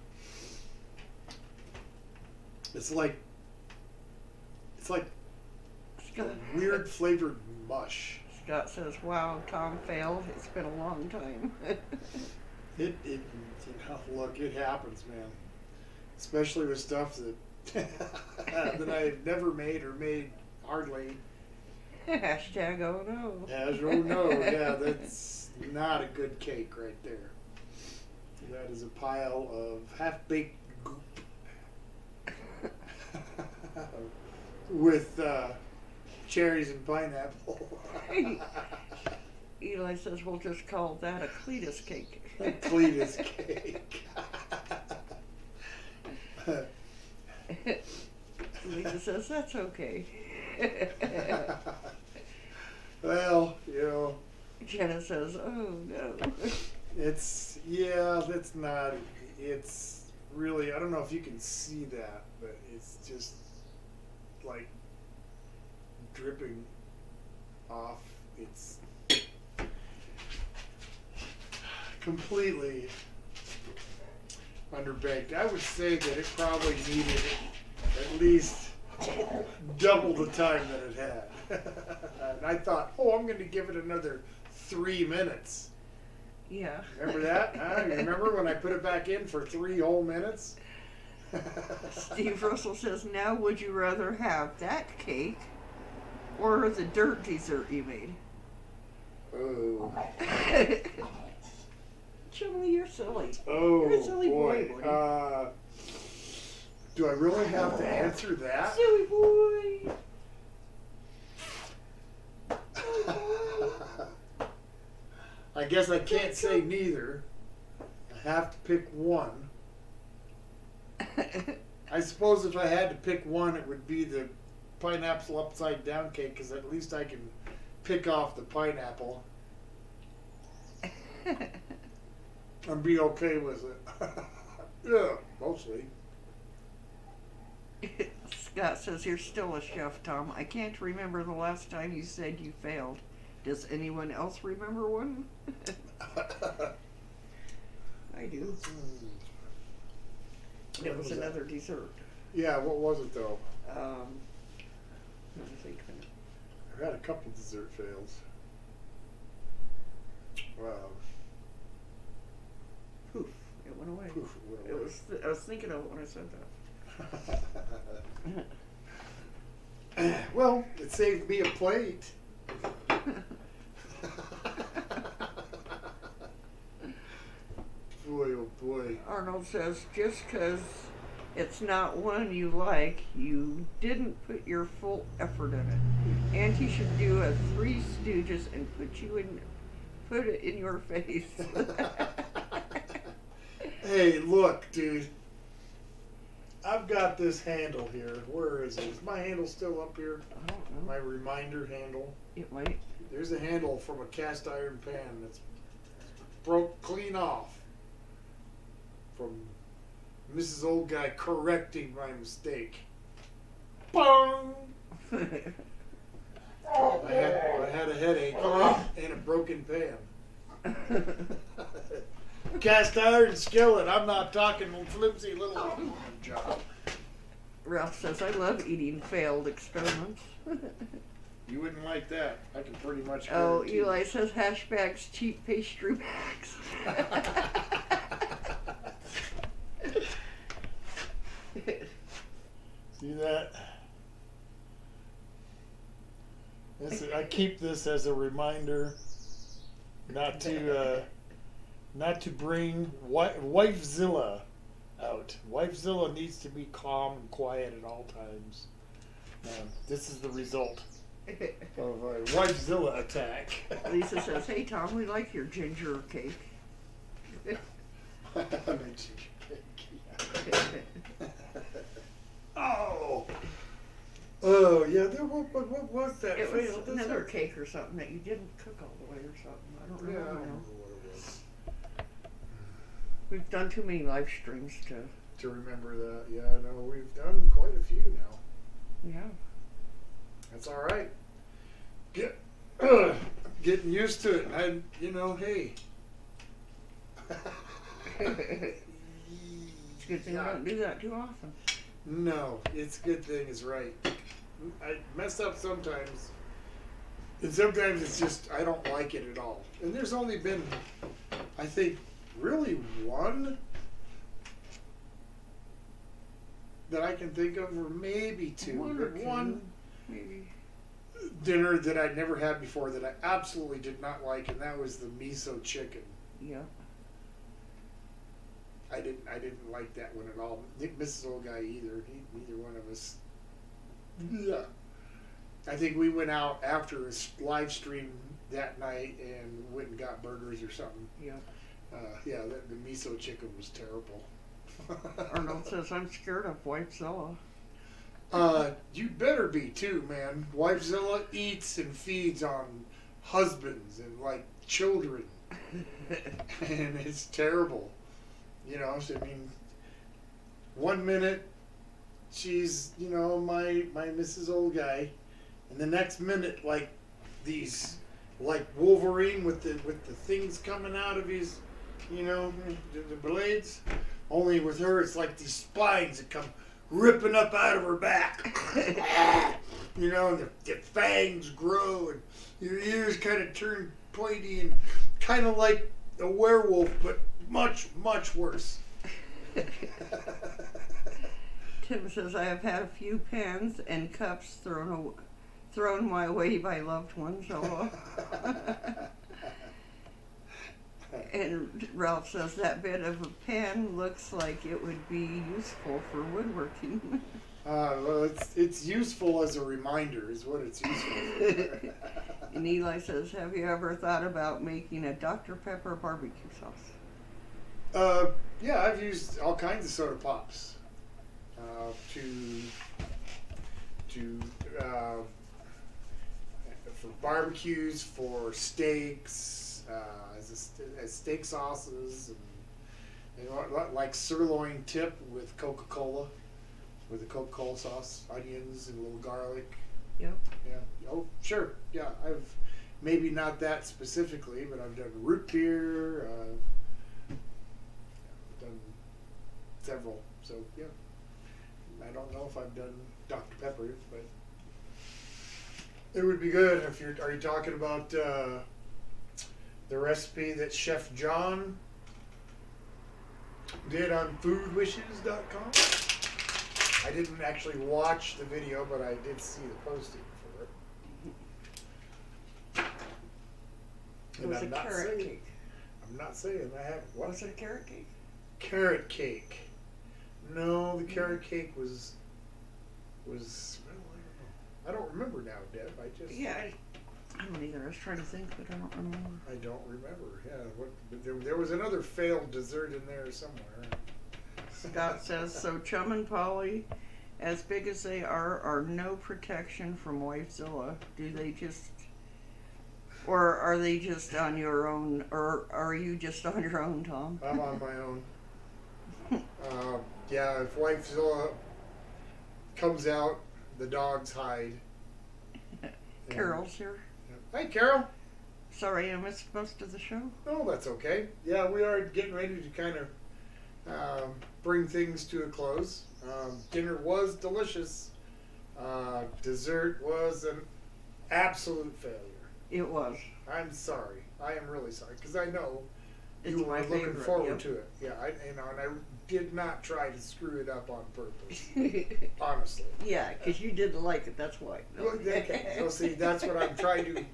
It's like Scott, weird flavored mush. Scott says, "Wow, Tom failed. It's been a long time." It you know, look, it happens, man. Especially with stuff that that I've never made or made hardly. Hashtag oh no. As you know, yeah, that's not a good cake right there. That is a pile of half-baked goop with cherries and pineapple. Eli says we'll just call that a Cletus cake. Cletus cake. Lisa says that's okay. Well, you know, Jenna says, oh no. that's not, it's really, I don't know if you can see that, but it's just like dripping off. It's completely underbaked. I would say that it probably needed at least double the time that it had. And I thought, I'm going to give it another 3 minutes. Yeah. Remember that? Huh? You remember when I put it back in for 3 whole minutes? Steve Russell says, now would you rather have that cake or the dirt dessert you made? Oh. Chumley, you're silly. Oh, You're a silly boy. boy, Do I really have to answer that? Silly boy. I guess I can't say neither. have to pick one, I suppose if I had to pick one, it would be the pineapple upside down cake, because at least I can pick off the pineapple and be okay with it. Yeah, mostly. Scott says, you're still a chef, Tom. I can't remember the last time you said you failed. Does anyone else remember one? I do. It was another dessert. Yeah, what was it though? Let me think. I've had a couple dessert fails. Wow. Poof, it went away. Poof, it went It away. was. I was thinking of it when I said that. Well, it saved me a plate. Boy, oh boy. Arnold says, just because it's not one you like, you didn't put your full effort in it. Auntie should do a Three Stooges and put it in your face. Hey, look, dude. I've got this handle here. Where is it? Is my handle still up here? I don't know. My reminder handle. It might. There's a handle from a cast iron pan that's broke clean off from Mrs. Old Guy correcting my mistake. Bong! I had a headache and a broken pan. Cast iron skillet. I'm not talking flimsy little aluminum job. Ralph says, I love eating failed experiments. You wouldn't like that. I can pretty much. Oh, guarantee Eli says, hashbags, cheap pastry bags. See that? I keep this as a reminder not to bring Wifezilla out. Wifezilla needs to be calm and quiet at all times. This is the result of a Wifezilla attack. Lisa says, hey Tom, we like your ginger cake. Oh yeah. What was that? It failed was another dessert? cake or something that you didn't cook all the way or something. I don't Yeah, I remember don't now. remember what it was. We've done too many live streams To remember that, yeah, I know we've done quite a few now. yeah. That's all right. Getting used to it. Hey. It's a good thing I don't do that too often. No, it's a good thing is right. I mess up sometimes, and sometimes it's just I don't like it at all. And there's only been, I think, really one that I can think of, or maybe two. One or But two, one maybe. dinner that I'd never had before that I absolutely did not like, and that was the miso chicken. Yeah. I didn't like that one at all. Mrs. Old Guy either. Neither one of us. Yeah. I think we went out after a live stream that night and went and got burgers or something. Yeah. Yeah, the miso chicken was terrible. Arnold says, I'm scared of Wifezilla. You better be too, man. Wifezilla eats and feeds on husbands and like children, and it's terrible. I mean, 1 minute she's my Mrs. Old Guy, and the next minute like these like Wolverine with the things coming out of his the blades. Only with her, it's like these spines that come ripping up out of her back. And the fangs grow, and your ears kind of turn pointy, and kind of like a werewolf, but much, much worse. Tim says, I have had a few pans and cups thrown my way by loved ones. Oh. And Ralph says that bit of a pan looks like it would be useful for woodworking. Well, it's useful as a reminder, is what it's useful for. And Eli says, have you ever thought about making a Dr. Pepper barbecue sauce? Yeah, I've used all kinds of soda pops to for barbecues, for steaks, as steak sauces, and like sirloin tip with Coca-Cola, with the Coca-Cola sauce, onions and a little garlic. Yep. Yeah. Oh, sure. Yeah, I've maybe not that specifically, but I've done root beer. Done several. So yeah, I don't know if I've done Dr. Pepper, but it would be good if you're. Are you talking about the recipe that Chef John did on foodwishes.com? I didn't actually watch the video, but I did see the posting for it. It was a I'm not carrot saying- cake. I'm not saying I haven't. What? Was it a carrot cake? Carrot cake. No, the carrot cake was. Well, I don't remember now, Deb. I just. Yeah, I don't either. I was trying to think, but I don't remember. I don't remember. Yeah, what? But there was another failed dessert in there somewhere. Scott says, so Chum and Polly, as big as they are no protection from Wifezilla. Do they just, or are they just on your own, or are you just on your own, Tom? I'm on my own. Yeah, if Wifezilla comes out, the dogs hide. Carol's here. Hey, Carol. Sorry, I missed most of the show. Oh, that's okay. Yeah, we are getting ready to kind of bring things to a close. Dinner was delicious. Dessert was an absolute failure. It was. I'm sorry. I am really sorry because I know It's you were my looking favorite, forward yep. to it. Yeah, and I did not try to screw it up on purpose. Honestly. Yeah, because you didn't like it. That's why. Well, okay. So see, that's what I'm trying to.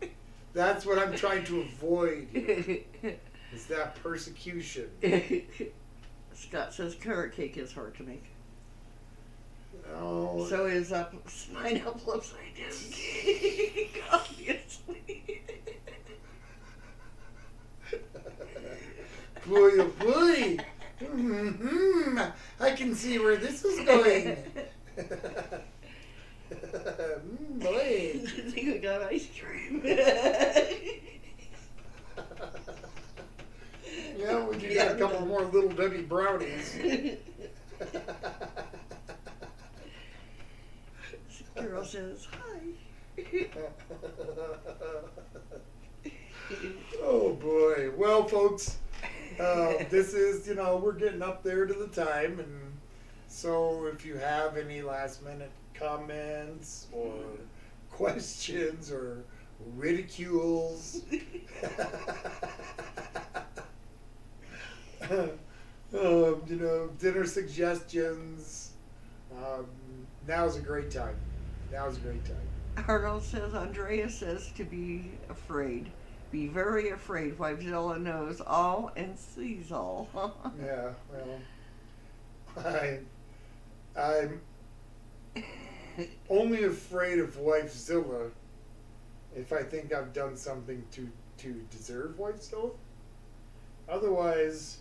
That's what I'm trying to avoid. Is that persecution? Scott says carrot cake is hard to make. No. So is pineapple upside down cake, obviously. Boy, oh boy. I can see where this is going. Boy. I think we got ice cream. Yeah, we do got a couple more Little Debbie brownies. Carol says hi. Oh boy. Well, folks, this is, we're getting up there to the time, and so if you have any last minute comments or questions or ridicules, dinner suggestions, now's a great time. Now's a great time. Arnold says, Andrea says to be afraid. Be very afraid. Wifezilla knows all and sees all. Yeah, well, I'm only afraid of Wifezilla if I think I've done something to deserve Wifezilla. Otherwise,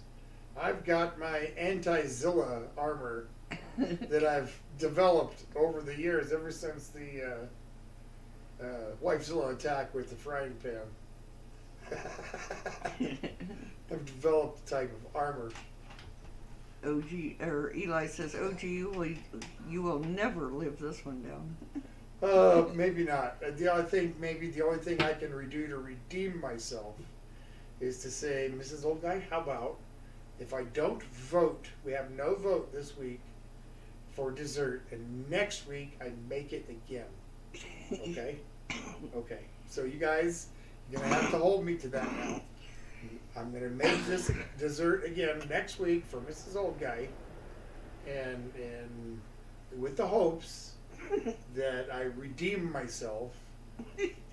I've got my anti-Zilla armor that I've developed over the years, ever since the Wifezilla attack with the frying pan. I've developed a type of armor. OG or Eli says, OG, you will never live this one down. Maybe not. The only thing I can do to redeem myself is to say, Mrs. Old Guy, how about if I don't vote, we have no vote this week for dessert, and next week I make it again. Okay? Okay. So you guys, you're going to have to hold me to that now. I'm going to make this dessert again next week for Mrs. Old Guy, and with the hopes that I redeem myself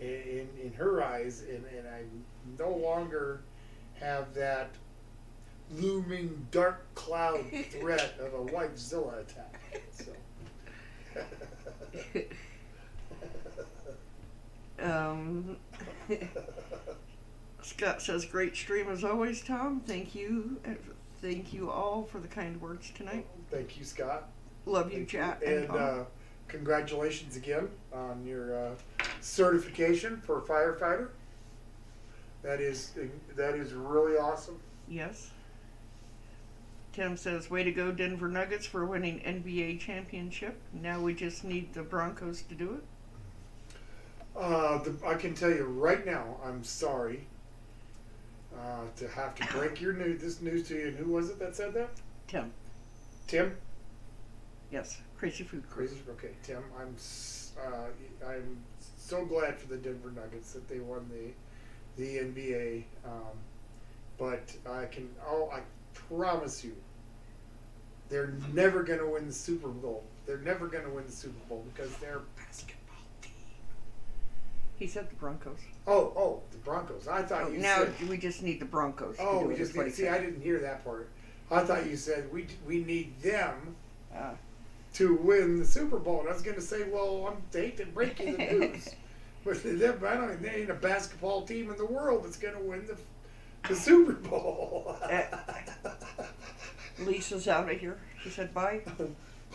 in her eyes, and I no longer have that looming dark cloud threat of a Wifezilla attack. So. Scott says, great stream as always, Tom. Thank you. thank you all for the kind words tonight. Thank you, Scott. Love you, Jack and Tom. Congratulations again on your certification for firefighter. That is really awesome. Yes. Tim says, way to go, Denver Nuggets, for winning NBA championship. Now we just need the Broncos to do it. I can tell you right now, I'm sorry to have to break this news to you. And who was it that said that? Tim. Tim? Yes. Crazy Food Crew. Crazy. Okay, Tim. I'm so glad for the Denver Nuggets that they won the NBA. But I promise you, they're never going to win the Super Bowl. They're never going to win the Super Bowl because they're a basketball team. He said the Broncos. Oh, the Broncos. I thought you now said. we just need the Broncos. Oh, to do we it, just is what need. he See, said. I didn't hear that part. I thought you said we need them Ah. to win the Super Bowl. And I was going to say, well, I hate to break you the news, but they ain't a basketball team in the world that's going to win the Super Bowl. Lisa's out of here. She said bye.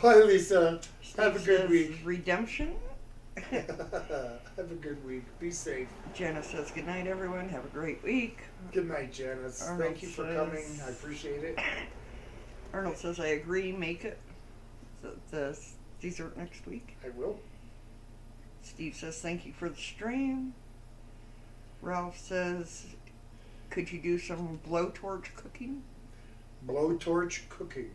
Bye, Lisa. Have a Steve good says week. Redemption. Have a good week. Be safe. Janice says good night, everyone. Have a great week. Good night, Janice. Arnold Thank you for says- coming. I appreciate it. Arnold says I agree. Make it the dessert next week. I will. Steve says thank you for the stream. Ralph says, could you do some blowtorch cooking? Blowtorch cooking.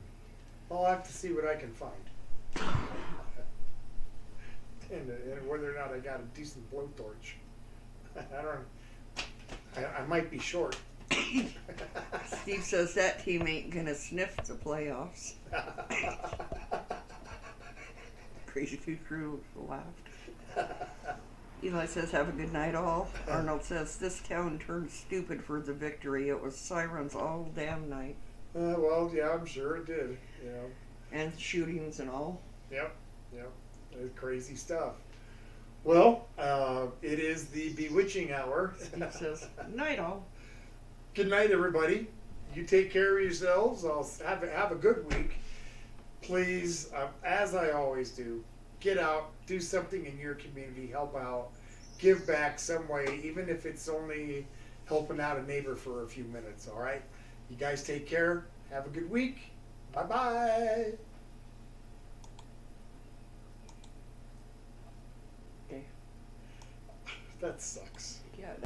I'll have to see what I can find. and whether or not I got a decent blowtorch. I might be short. Steve says that team ain't gonna sniff the playoffs. Crazy Food Crew laughed. Eli says, have a good night all. Arnold says, this town turned stupid for the victory. It was sirens all damn night. Well, yeah, I'm sure it did. You know. And shootings and all. Yep. It's crazy stuff. Well, it is the bewitching hour. Steve says, night all. Good night, everybody. You take care of yourselves. I'll have a good week. Please, as I always do, get out, do something in your community, help out, give back some way, even if it's only helping out a neighbor for a few minutes, all right? You guys take care. Have a good week. Bye-bye. Okay. That sucks.